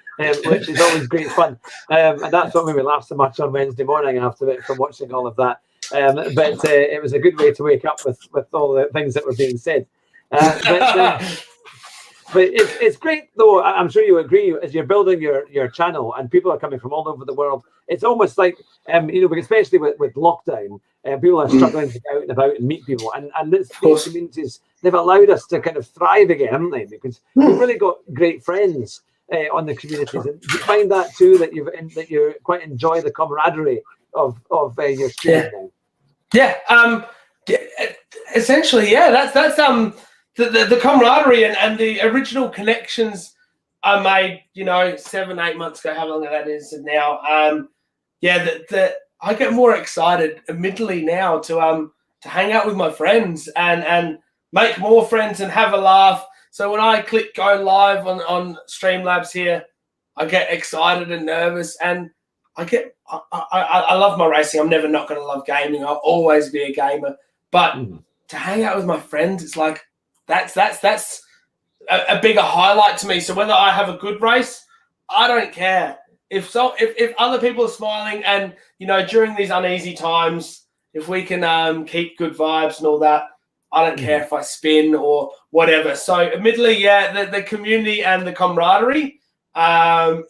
which is always great fun. And that's what made me laugh so much on Wednesday morning from watching all of that. But it was a good way to wake up with all the things that were being said. But it's great, though. I'm sure you agree, as you're building your channel and people are coming from all over the world. It's almost like, especially with lockdown, people are struggling to get out and about and meet people. And these communities, they've allowed us to kind of thrive again, haven't they? Because we've really got great friends on the communities. And you find that too, that you quite enjoy the camaraderie of your streaming now. Essentially, that's the camaraderie and the original connections I made, 7-8 months ago, how long that is now. I get more excited admittedly now to hang out with my friends and make more friends and have a laugh. So when I click go live on Streamlabs here, I get excited and nervous, and I love my racing. I'm never not going to love gaming. I'll always be a gamer, but to hang out with my friends, it's like that's a bigger highlight to me. So whether I have a good race, I don't care. If other people are smiling and during these uneasy times, if we can keep good vibes and all that, I don't care if I spin or whatever. So admittedly, yeah, the community and the camaraderie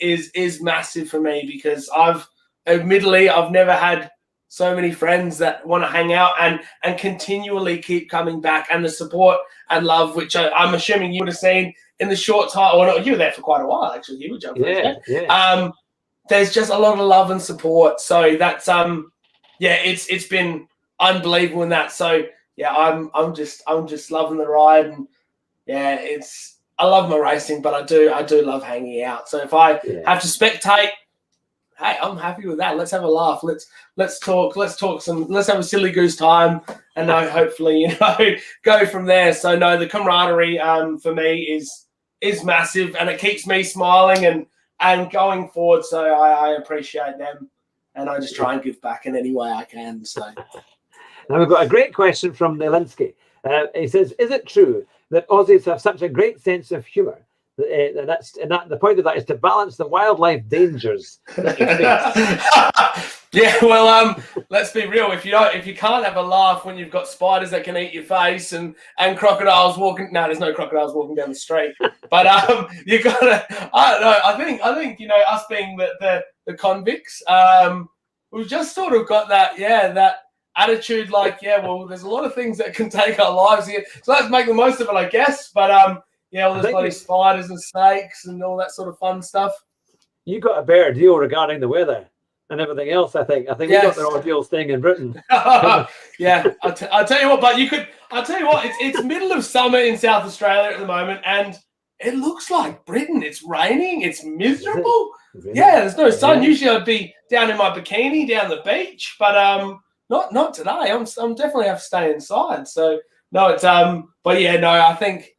is massive for me, because I've never had so many friends that want to hang out and continually keep coming back, and the support and love, which I'm assuming you would have seen in the short time. Or you were there for quite a while, actually. You were jumping. Yeah. There's just a lot of love and support. So that's it's been unbelievable in that. So yeah, I'm just loving the ride, and yeah, I love my racing, but I do love hanging out. So if I have to spectate, hey, I'm happy with that. Let's have a laugh. Let's talk. Let's have a silly goose time, and hopefully go from there. So no, the camaraderie for me is massive, and it keeps me smiling and going forward. So I appreciate them, and I just try and give back in any way I can. So now we've got a great question from Nelinsky. He says, "Is it true that Aussies have such a great sense of humour? The point of that is to balance the wildlife dangers that you face." Yeah, well, let's be real. If you can't have a laugh when you've got spiders that can eat your face and crocodiles walking. No, there's no crocodiles walking down the street. But you gotta. I don't know. I think us being the convicts, we've just sort of got that attitude. Like, well, there's a lot of things that can take our lives here, so let's make the most of it, I guess. But all those bloody spiders and snakes and all that sort of fun stuff. You got a better deal regarding the weather and everything else. I think we got the ordeal staying in Britain. Yeah, I'll tell you what. But I'll tell you what. It's middle of summer in South Australia at the moment, and it looks like Britain. It's raining. It's miserable. Really? Yeah, there's no sun. Yeah. Usually I'd be down in my bikini down the beach, but not today. I'm definitely have to stay inside. So no, it's but yeah, no, I think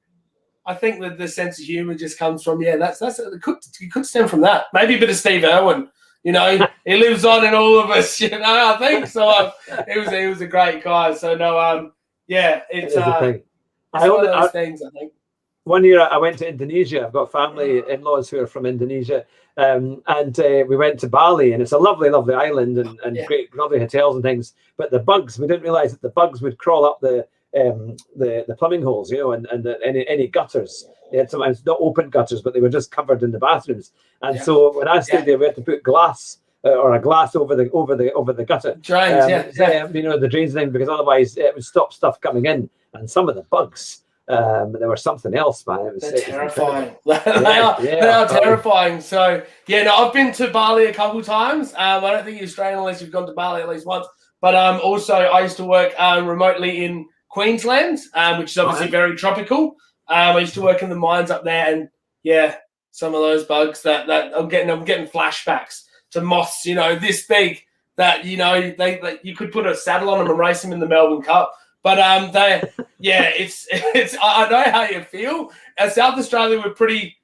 that the sense of humor just comes from it could stem from that. Maybe a bit of Steve Irwin. He lives on in all of us. I think so. He was a great guy. So no, it's one of those things. I think. One year I went to Indonesia. I've got family in-laws who are from Indonesia, and we went to Bali, and it's a lovely, lovely island and great, lovely hotels and things. But the bugs, we didn't realize that the bugs would crawl up the plumbing holes, and any gutters. They had sometimes not open gutters, but they were just covered in the bathrooms. And so when I stayed there, we had to put glass or a glass over the gutter. Drains, the drains thing, because otherwise it would stop stuff coming in. And some of the bugs, there was something else, man. They're terrifying. They are terrifying. So I've been to Bali a couple of times. I don't think you're Australian unless you've gone to Bali at least once. But also I used to work remotely in Queensland, which is obviously very tropical. I used to work in the mines up there, and some of those bugs that I'm getting flashbacks to moths, this big that they you could put a saddle on them and race them in the Melbourne Cup. But it's I know how you feel. As South Australia, we're pretty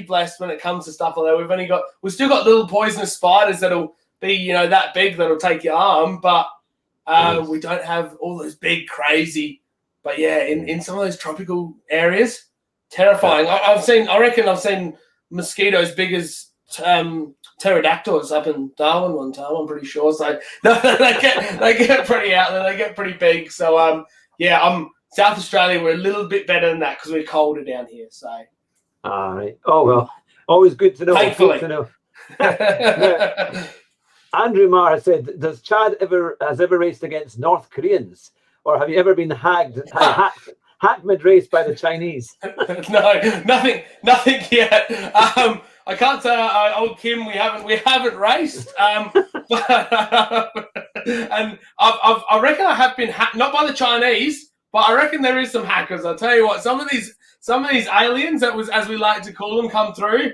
blessed when it comes to stuff like that. We've still got little poisonous spiders that'll be that big that'll take your arm, but we don't have all those big crazy. But in some of those tropical areas, terrifying. I reckon I've seen mosquitoes big as pterodactyls up in Darwin one time. I'm pretty sure. So no, they get pretty out there. They get pretty big. So South Australia. We're a little bit better than that because we're colder down here. So. All right. Oh well, always good to know. Thankfully. Good to know. Andrew Marr has said, "Has Chad ever raced against North Koreans, or have you ever been hacked mid-race by the Chinese?" No, nothing yet. I can't say old Kim. We haven't raced. But, and I reckon I have been hacked, not by the Chinese, but I reckon there is some hackers. I'll tell you what. Some of these aliens, that was as we like to call them, come through.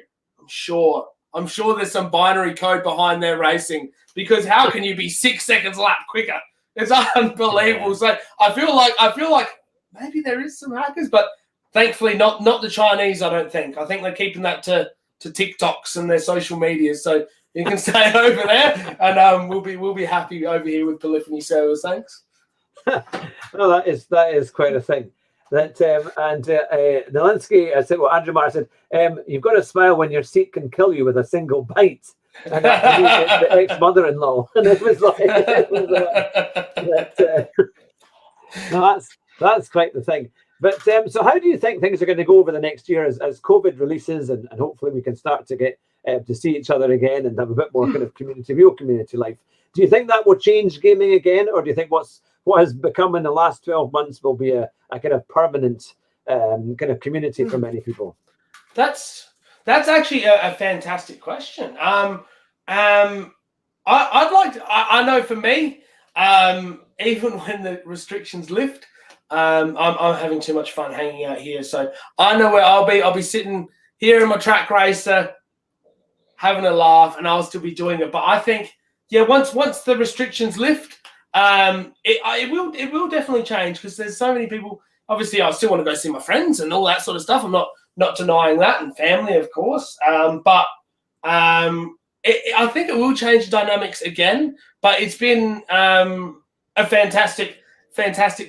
I'm sure there's some binary code behind their racing, because how can you be 6 seconds lap quicker? It's unbelievable. So I feel like maybe there is some hackers, but thankfully not the Chinese. I don't think. I think they're keeping that to TikToks and their social medias. So you can stay over there, and we'll be happy over here with Polyphony servers. Thanks. Well, that is quite a thing. That Nelinsky, I said, well, Andrew Marr said, you've got to smile when your seat can kill you with a single bite. And that's the ex-mother-in-law. And it was like, No, that's quite the thing. But so how do you think things are going to go over the next year as COVID releases and hopefully we can start to get to see each other again and have a bit more kind of real community life? Do you think that will change gaming again, or do you think what has become in the last 12 months will be a kind of permanent kind of community for many people? That's actually a fantastic question. I'd like to, I know for me, even when the restrictions lift, I'm having too much fun hanging out here. So I know where I'll be. I'll be sitting here in my track racer, having a laugh, and I'll still be doing it. But I think, yeah, once the restrictions lift, it will definitely change, because there's so many people. Obviously, I still want to go see my friends and all that sort of stuff. I'm not denying that, and family, of course. But I think it will change the dynamics again. But it's been a fantastic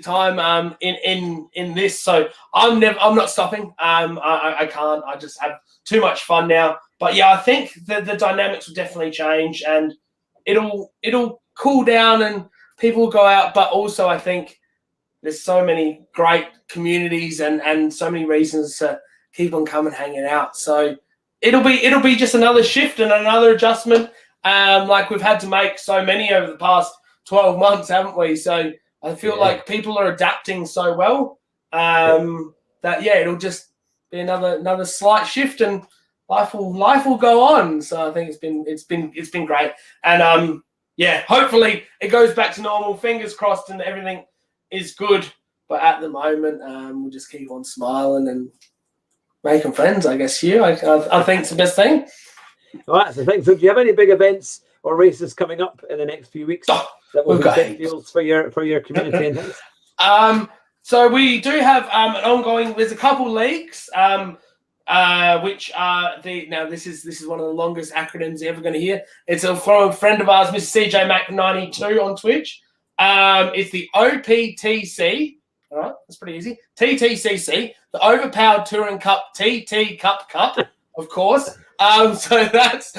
time in this. So I'm not stopping. I can't. I just have too much fun now. But yeah, I think the dynamics will definitely change, and it'll cool down and people will go out. But also, I think there's so many great communities and so many reasons to keep on coming hanging out. So it'll be just another shift and another adjustment, like we've had to make so many over the past 12 months, haven't we? So I feel like people are adapting so well that it'll just be another slight shift, and life will go on. So I think it's been great, and hopefully it goes back to normal. Fingers crossed, and everything is good. But at the moment, we'll just keep on smiling and making friends, I guess. I think it's the best thing. Well, that's the thing. So do you have any big events or races coming up in the next few weeks that will be big deals for your community and things? So we do have an ongoing. There's a couple leagues, which are this is one of the longest acronyms you're ever going to hear. It's from a friend of ours, Mr. CJ Mac 92 on Twitch. It's the OPTC. All right, that's pretty easy. TTCC, the Overpowered Touring Cup TT Cup, of course. So that's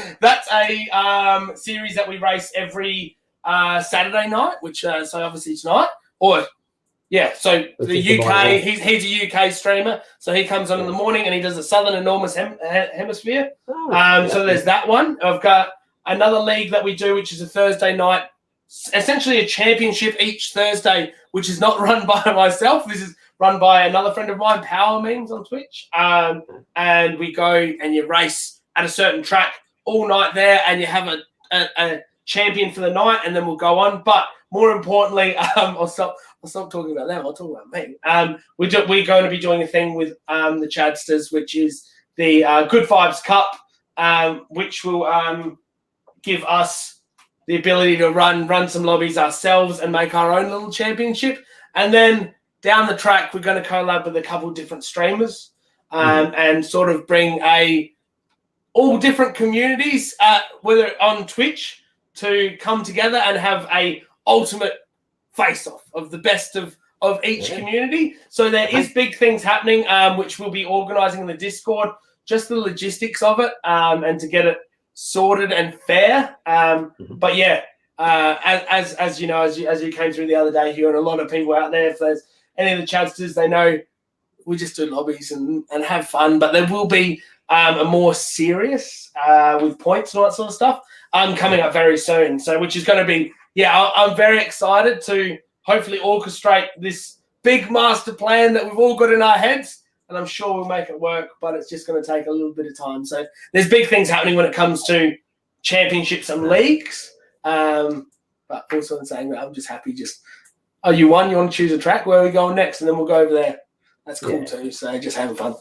a series that we race every Saturday night, which so obviously tonight. So the UK, he's a UK streamer, so he comes on in the morning and he does the Southern Enormous Hemisphere. So there's that one. I've got another league that we do, which is a Thursday night, essentially a championship each Thursday, which is not run by myself. This is run by another friend of mine, Power Memes on Twitch. And we go and you race at a certain track all night there, and you have a champion for the night, and then we'll go on. But more importantly, I'll stop talking about them. I'll talk about me. We're going to be doing a thing with the Chadsters, which is the Good Vibes Cup, which will give us the ability to run some lobbies ourselves and make our own little championship. And then down the track, we're going to collab with a couple of different streamers and sort of bring all different communities, whether on Twitch, to come together and have a ultimate face-off of the best of each community. So there is big things happening, which we'll be organising in the Discord, just the logistics of it, and to get it sorted and fair. But yeah, as you know, as you came through the other day here, and a lot of people out there, if there's any of the Chadsters, they know we just do lobbies and have fun. But there will be a more serious with points and all that sort of stuff coming up very soon. So which is going to be, I'm very excited to hopefully orchestrate this big master plan that we've all got in our heads. And I'm sure we'll make it work, but it's just going to take a little bit of time. So there's big things happening when it comes to championships and leagues. But also in saying that, I'm just happy. You won, you want to choose a track? Where are we going next? And then we'll go over there. That's cool too. So just having fun.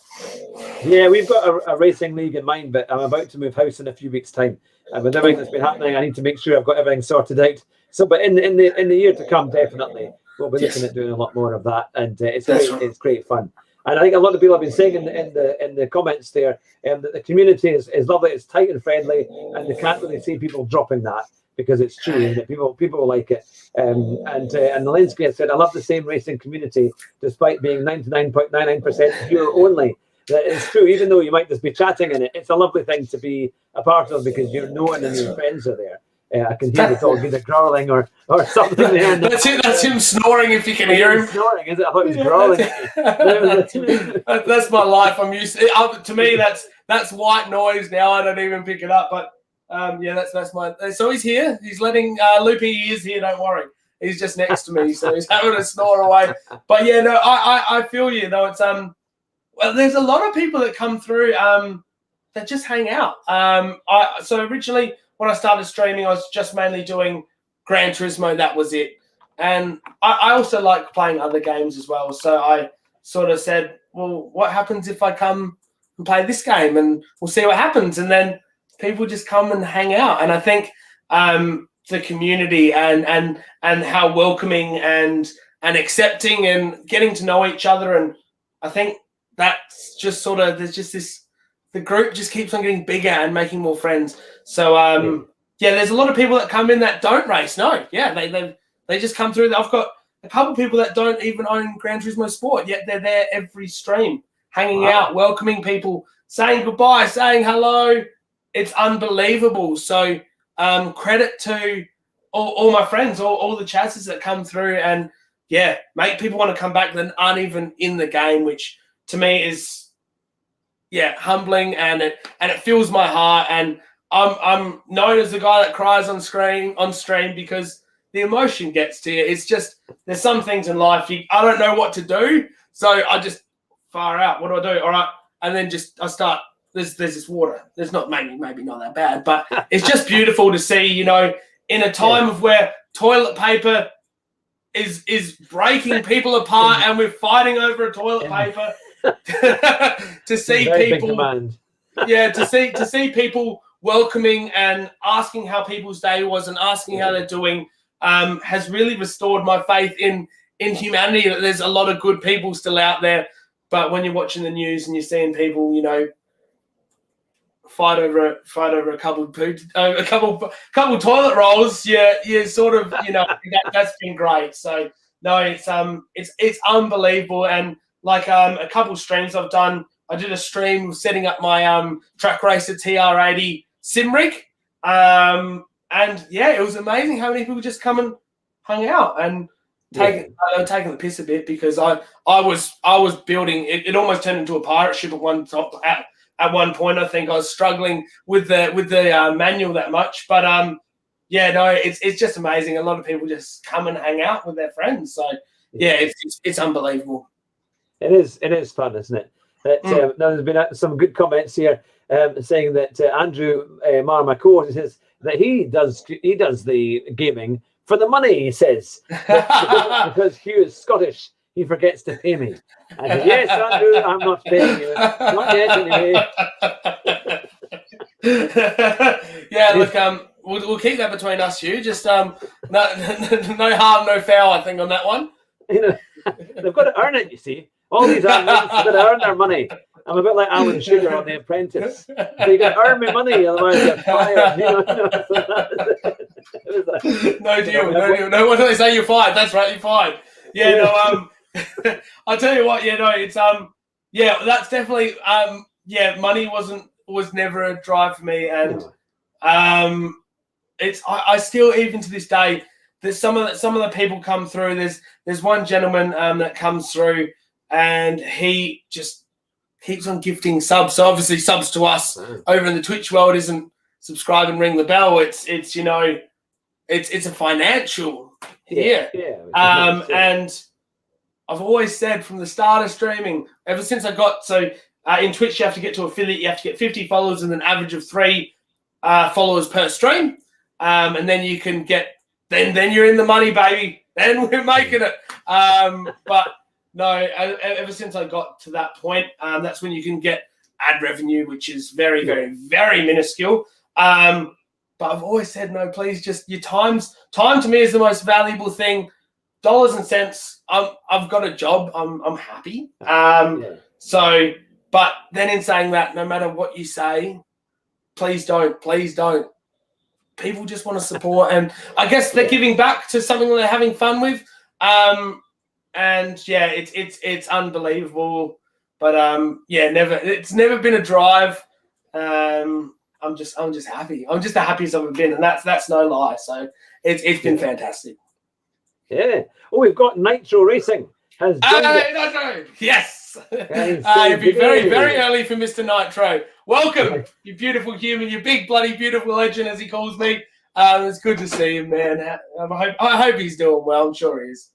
Yeah, we've got a racing league in mind, but I'm about to move house in a few weeks' time. And with everything that's been happening, I need to make sure I've got everything sorted out. So, but in the year to come, definitely we'll be looking at doing a lot more of that, and it's great fun. And I think a lot of people have been saying in the comments there that the community is lovely, it's tight and friendly, and they can't really see people dropping that, because it's true, and that people will like it. And Nalinsky has said, I love the same racing community, despite being 99.99% viewer only. That is true, even though you might just be chatting in it. It's a lovely thing to be a part of, because you're known and your friends are there. I can hear the dog either growling or something there. That's him snoring, if you can hear him. Snoring, is it? I thought he was growling at you. That's my life. I'm used to me, that's white noise now. I don't even pick it up. But that's my. So he's here. He's letting Loopy. He is here. Don't worry. He's just next to me, so he's having to snore away. But yeah, no, I feel you though. It's well, there's a lot of people that come through that just hang out. So originally when I started streaming, I was just mainly doing Gran Turismo. That was it. And I also like playing other games as well. So I sort of said, well, what happens if I come and play this game, and we'll see what happens. And then people just come and hang out. And I think the community and how welcoming and accepting and getting to know each other. And I think that's just sort of, there's just this, the group just keeps on getting bigger and making more friends. So there's a lot of people that come in that don't race. No, they just come through. I've got a couple of people that don't even own Gran Turismo Sport, yet they're there every stream, hanging out, welcoming people, saying goodbye, saying hello. It's unbelievable. So credit to all my friends, all the chases that come through, and make people want to come back that aren't even in the game, which to me is humbling, and it fills my heart. And I'm known as the guy that cries on stream because the emotion gets to you. It's just, there's some things in life I don't know what to do, so I just far out. What do I do? All right, and then I start. There's this water. There's not maybe not that bad, but it's just beautiful to see. In a time of where toilet paper is breaking people apart, and we're fighting over a toilet paper. To see people, to see people welcoming and asking how people's day was and asking how they're doing, has really restored my faith in humanity. That there's a lot of good people still out there, but when you're watching the news and you're seeing people, fight over a couple toilet rolls, you sort of that's been great. So no, it's unbelievable. And like a couple streams I've done, I did a stream setting up my track racer TR80 sim rig, and it was amazing how many people just come and hung out and taking the piss a bit, because I was building it. It almost turned into a pirate ship at one point. I think I was struggling with the manual that much, but it's just amazing. A lot of people just come and hang out with their friends. So it's unbelievable. It is fun, isn't it? Now there's been some good comments here saying that Andrew Marr, my co-host, says that he does the gaming for the money. He says because Hugh is Scottish, he forgets to pay me. I said, yes, Andrew, I'm not paying you. Not yet, anyway. Look, we'll keep that between us, Hugh. Just no harm, no foul. I think on that one. They've got to earn it. You see, all these athletes have got to earn their money. I'm a bit like Alan Sugar on The Apprentice. So you got to earn me money, otherwise you're fired. No deal. No, what do they say? You're fired. That's right, you're fired. I'll tell you what, it's that's definitely money was never a drive for me, and I still, even to this day, there's some of the people come through. There's one gentleman that comes through, and he just keeps on gifting subs. So obviously subs to us over in the Twitch world isn't subscribe and ring the bell. It's it's a financial and I've always said from the start of streaming, ever since I got in Twitch, you have to get to affiliate, you have to get 50 followers and an average of 3 followers per stream, and then you can get then you're in the money, baby. Then we're making it. But no, ever since I got to that point, that's when you can get ad revenue, which is very, very, very minuscule. But I've always said, no, please, just your time to me is the most valuable thing. Dollars and cents. I've got a job. I'm happy. So, but then in saying that, no matter what you say, please don't. People just want to support, and I guess they're giving back to something they're having fun with. And it's unbelievable. But it's never been a drive. I'm just happy. I'm just the happiest I've ever been, and that's no lie. So it's been fantastic. Yeah. Oh, we've got Nitro Racing has joined us. Nitro. Yes. Yeah, It'd be very, very early for Mr. Nitro. Welcome, you beautiful human, you big bloody beautiful legend, as he calls me. It's good to see him, man. I hope he's doing well. I'm sure he is.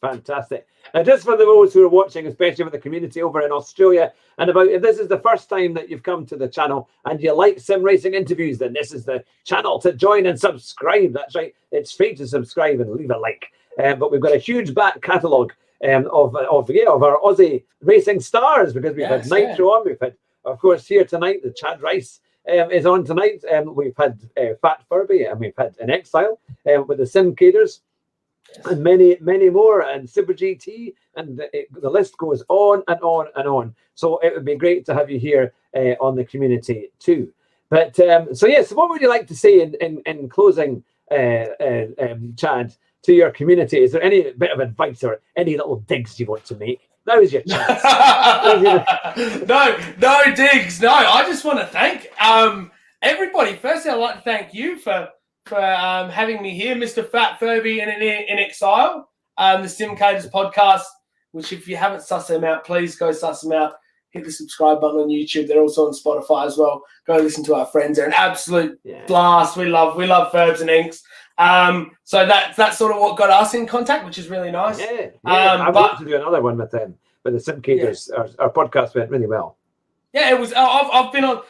Fantastic. And just for those who are watching, especially with the community over in Australia, and if this is the first time that you've come to the channel and you like sim racing interviews, then this is the channel to join and subscribe. That's right. It's free to subscribe and leave a like. But we've got a huge back catalogue of our Aussie racing stars, because we've had Nitro on. We've had, of course, here tonight, the Chadryce is on tonight. We've had Fat Furby, and we've had An Exile with the Sim Caders. And many, many more, and Super GT, and the list goes on and on and on. So it would be great to have you here on the community too. But so yes, what would you like to say in closing, Chad, to your community? Is there any bit of advice or any little digs you want to make? That was your chance. No digs. No, I just want to thank everybody. Firstly, I'd like to thank you for having me here, Mr. Fat Furby and in Exile, the Simcators podcast, which if you haven't sussed them out, please go suss them out. Hit the subscribe button on YouTube. They're also on Spotify as well. Go listen to our friends. They're an absolute blast. We love Furbs and Inks. So that's sort of what got us in contact, which is really nice. I'd love to do another one with them. But the Simcators, our podcast went really well. Yeah, it was. I've been on.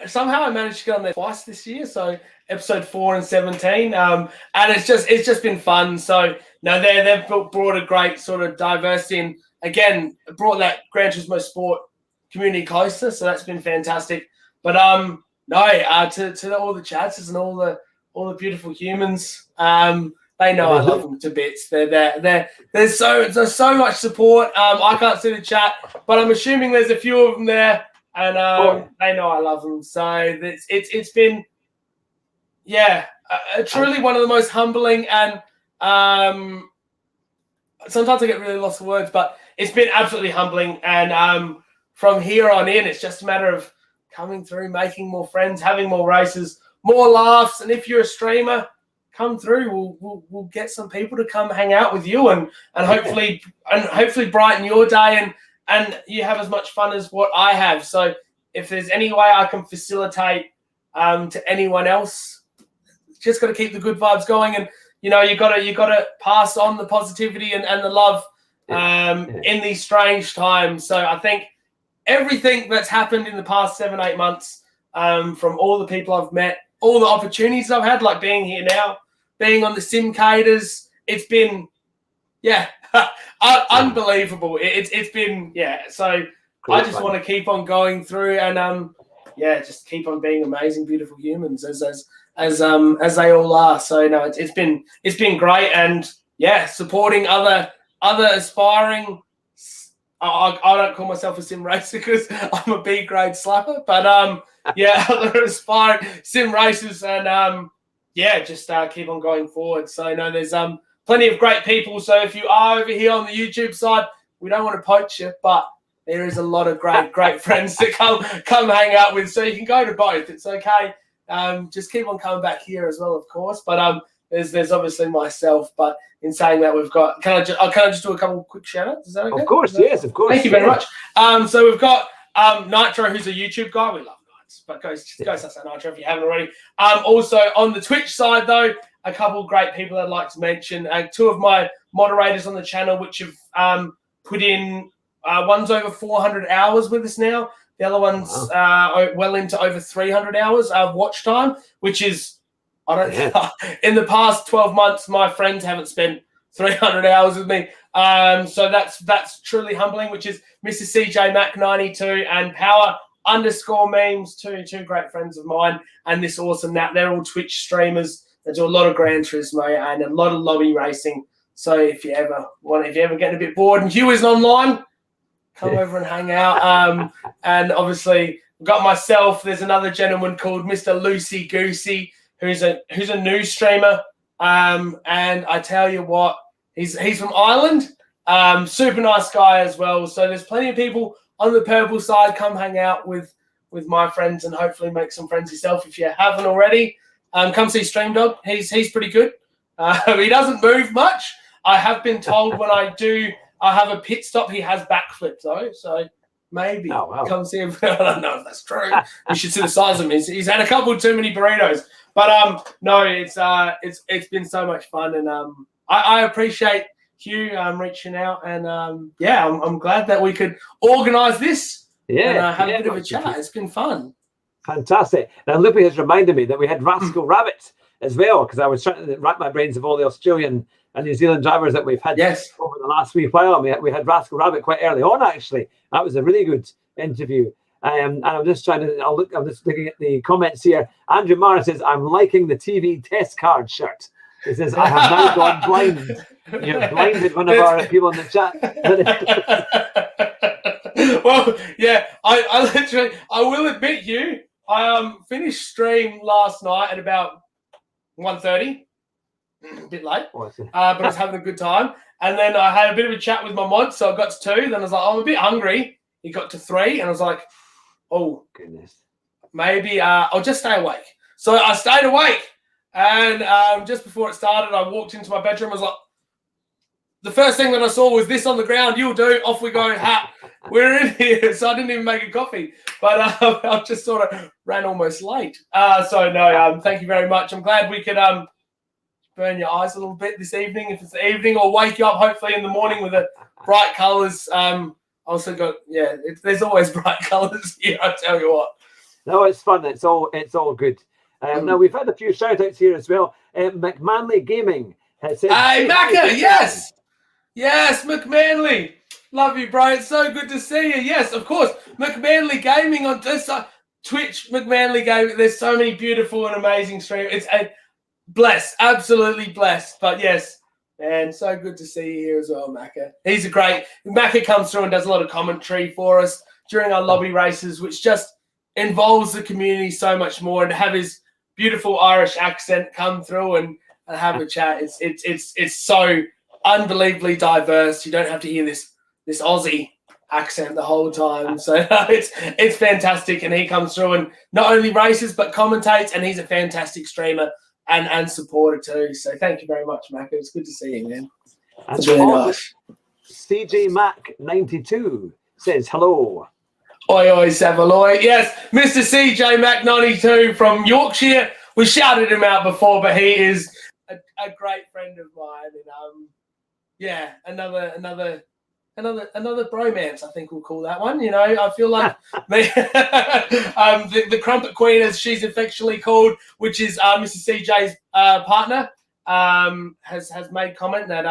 Somehow I managed to get on there twice this year, so episode 4 and 17, and it's just been fun. So no, they've brought a great sort of diversity, and again brought that Gran Turismo Sport community closer. So that's been fantastic. But to all the Chads and all the beautiful humans, they know I love them to bits. There's so much support. I can't see the chat, but I'm assuming there's a few of them there. And they know I love them. So it's been, truly one of the most humbling, and sometimes I get really lost for words, but it's been absolutely humbling. And from here on in, it's just a matter of coming through, making more friends, having more races, more laughs. And if you're a streamer, come through. We'll get some people to come hang out with you and hopefully brighten your day and you have as much fun as what I have. So if there's any way I can facilitate to anyone else, just got to keep the good vibes going. And, you got to pass on the positivity and the love in these strange times. So I think everything that's happened in the past 7-8 months, from all the people I've met, all the opportunities I've had, like being here now, being on the Simcators, it's been, unbelievable. It's been, so I just want to keep on going through and, just keep on being amazing, beautiful humans as they all are. So no, it's been great, and supporting other aspiring. I don't call myself a sim racer because I'm a B grade slapper, but other aspiring sim racers, and just keep on going forward. So no, there's plenty of great people. So if you are over here on the YouTube side, we don't want to poach you, but there is a lot of great friends to come hang out with. So you can go to both. It's okay. Just keep on coming back here as well, of course. But there's obviously myself. But in saying that, we've got. Can I just do a couple of quick shout outs? Is that okay? Of course, yes, of course. Thank you very much. So we've got Nitro, who's a YouTube guy. We love Nights, but go suss out Nitro if you haven't already. Also on the Twitch side, though, a couple of great people I'd like to mention. 2 of my moderators on the channel, which have put in. One's over 400 hours with us now. The other one's well into over 300 hours of watch time, which is, in the past 12 months, my friends haven't spent 300 hours with me. So that's truly humbling, which is Mr. CJ Mac 92 and Power_memes, two great friends of mine, and this awesome Nat. They're all Twitch streamers. They do a lot of Gran Turismo and a lot of lobby racing. So if you ever getting a bit bored and Hugh isn't online, come over and hang out. And obviously, we've got myself. There's another gentleman called Mr. Loosey Goosey, who's a new streamer. And I tell you what, he's from Ireland. Super nice guy as well. So there's plenty of people on the purple side. Come hang out with with my friends and hopefully make some friends yourself if you haven't already. Come see Stream Dog. He's pretty good. He doesn't move much. I have been told when I have a pit stop, he has backflips though. So maybe come see him. I don't know if that's true. You should see the size of him. He's had a couple too many burritos. But no, it's been so much fun, and I appreciate Hugh reaching out, and I'm glad that we could organise this and have a bit of a chat. It's been fun. Fantastic. Now, Lippy has reminded me that we had Rascal Rabbit as well, because I was trying to rack my brains of all the Australian and New Zealand drivers that we've had over the last wee while. We had Rascal Rabbit quite early on, actually. That was a really good interview. And I'm just I'm just looking at the comments here. Andrew Mara says, I'm liking the TV test card shirt. He says, I have now gone blind. You've blinded one of our people in the chat. Well, yeah, I will admit you, I finished stream last night at about 1:30. A bit late, but I was having a good time. And then I had a bit of a chat with my mod, so I got to 2. Then I was like, I'm a bit hungry. He got to 3, and I was like, oh, goodness, maybe I'll just stay awake. So I stayed awake, and just before it started, I walked into my bedroom. I was like, the first thing that I saw was this on the ground. You'll do. Off we go. We're in here. So I didn't even make a coffee, but I just sort of ran almost late. So no, thank you very much. I'm glad we could burn your eyes a little bit this evening, if it's the evening, or wake you up hopefully in the morning with the bright colours. Also got there's always bright colours here, I tell you what. No, it's fun. It's all good. Now we've had a few shout outs here as well. McManly Gaming has said, hey Macca, yes, McManly, love you, bro. It's so good to see you. Yes, of course, McManly Gaming on Twitch. McManly Gaming. There's so many beautiful and amazing streams. It's blessed, absolutely blessed. But yes. Man, so good to see you here as well, Macca. Macca comes through and does a lot of commentary for us during our lobby races, which just involves the community so much more. And to have his beautiful Irish accent come through and have a chat, it's so unbelievably diverse. You don't have to hear this Aussie accent the whole time. So it's fantastic. And he comes through and not only races but commentates, and he's a fantastic streamer and supporter too. So thank you very much, Macca. It's good to see you, man. That's really nice. CJ Mac 92 says hello. Oi, Savaloy. Yes, Mr. CJ Mac 92 from Yorkshire. We shouted him out before, but he is a great friend of mine. And another bromance, I think we'll call that one. You know, I feel like the Crumpet Queen, as she's affectionately called, which is Mr. CJ's partner, has made comment that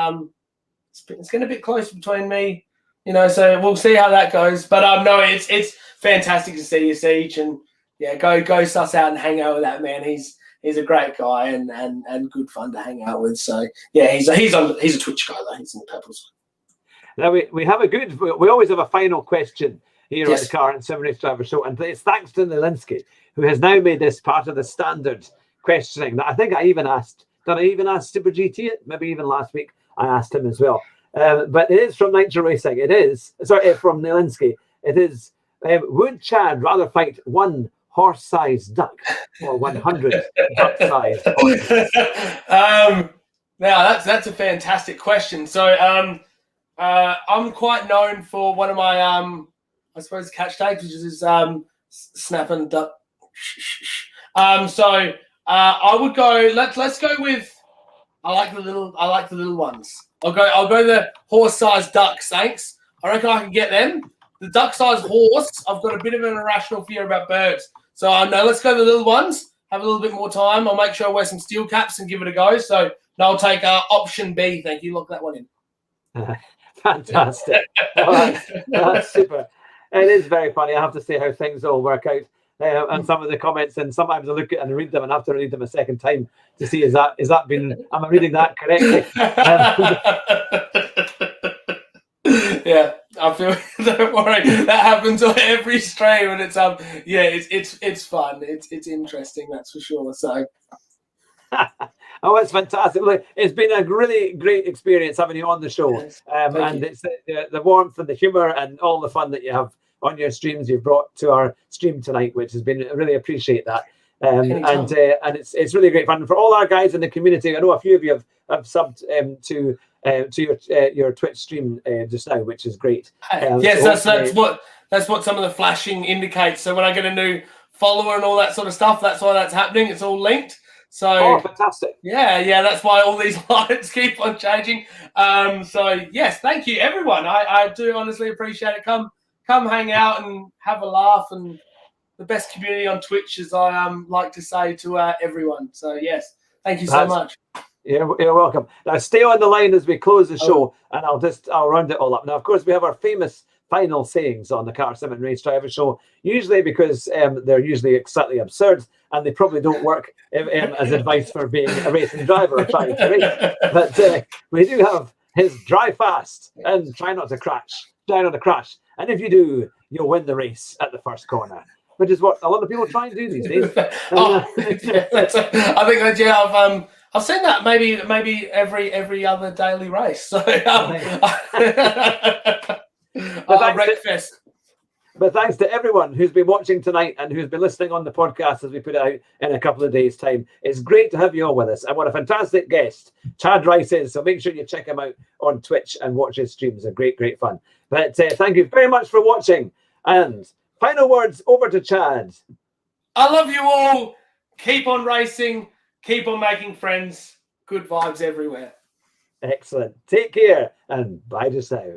it's getting a bit close between me, you know. So we'll see how that goes. But no, it's fantastic to see you, Siege, and go suss out and hang out with that man. He's a great guy and good fun to hang out with. So yeah, he's a Twitch guy though. He's in the purples. Now we have we always have a final question here on the Car and Sim Race Driver Show, and it's thanks to Nilinski, who has now made this part of the standard questioning that I think I even asked. Did I even ask Super GT? Maybe even last week I asked him as well. But it is from Nitro Racing. It is from Nilinski. It is would Chad rather fight one horse-sized duck or 100 duck-sized horses? Now that's a fantastic question. So I'm quite known for one of my I suppose catch tags, which is snapping duck. So I would go. Let's go with. I like the little ones. I'll go the horse-sized ducks. Thanks. I reckon I can get them. The duck-sized horse, I've got a bit of an irrational fear about birds. So no, let's go the little ones. Have a little bit more time. I'll make sure I wear some steel caps and give it a go. So no, I'll take option B. Thank you. Lock that one in. Fantastic. That's super. It is very funny. I have to say how things all work out. And some of the comments, and sometimes I look at and read them and have to read them a second time to see am I reading that correctly? Yeah, I feel. Don't worry, that happens on every stream, and it's fun. It's interesting, that's for sure. So. Oh, it's fantastic. Look, it's been a really great experience having you on the show. And it's the warmth and the humour and all the fun that you have on your streams you've brought to our stream tonight, which has been, I really appreciate that. And it's really great fun for all our guys in the community. I know a few of you have subbed to your Twitch stream just now, which is great. Yes, that's what some of the flashing indicates. So when I get a new follower and all that sort of stuff, that's why that's happening. It's all linked. So fantastic. Yeah, that's why all these lights keep on changing. So yes, thank you everyone. I do honestly appreciate it. Come hang out and have a laugh, and the best community on Twitch, as I like to say to everyone. So yes, thank you so much. You're welcome. Now stay on the line as we close the show, and I'll round it all up. Now, of course, we have our famous final sayings on the Car Sim and Race Driver Show, usually because they're usually slightly absurd and they probably don't work as advice for being a racing driver or trying to race. But we do have his drive fast and try not to crash. Try not to crash. And if you do, you'll win the race at the first corner, which is what a lot of people try and do these days. I think that I've seen that maybe every other daily race. So But thanks to everyone who's been watching tonight and who's been listening on the podcast as we put it out in a couple of days' time. It's great to have you all with us. And what a fantastic guest Chadryce is. So make sure you check him out on Twitch and watch his streams. They're great fun. But thank you very much for watching. And final words over to Chad. I love you all. Keep on racing. Keep on making friends. Good vibes everywhere. Excellent. Take care and bye just now.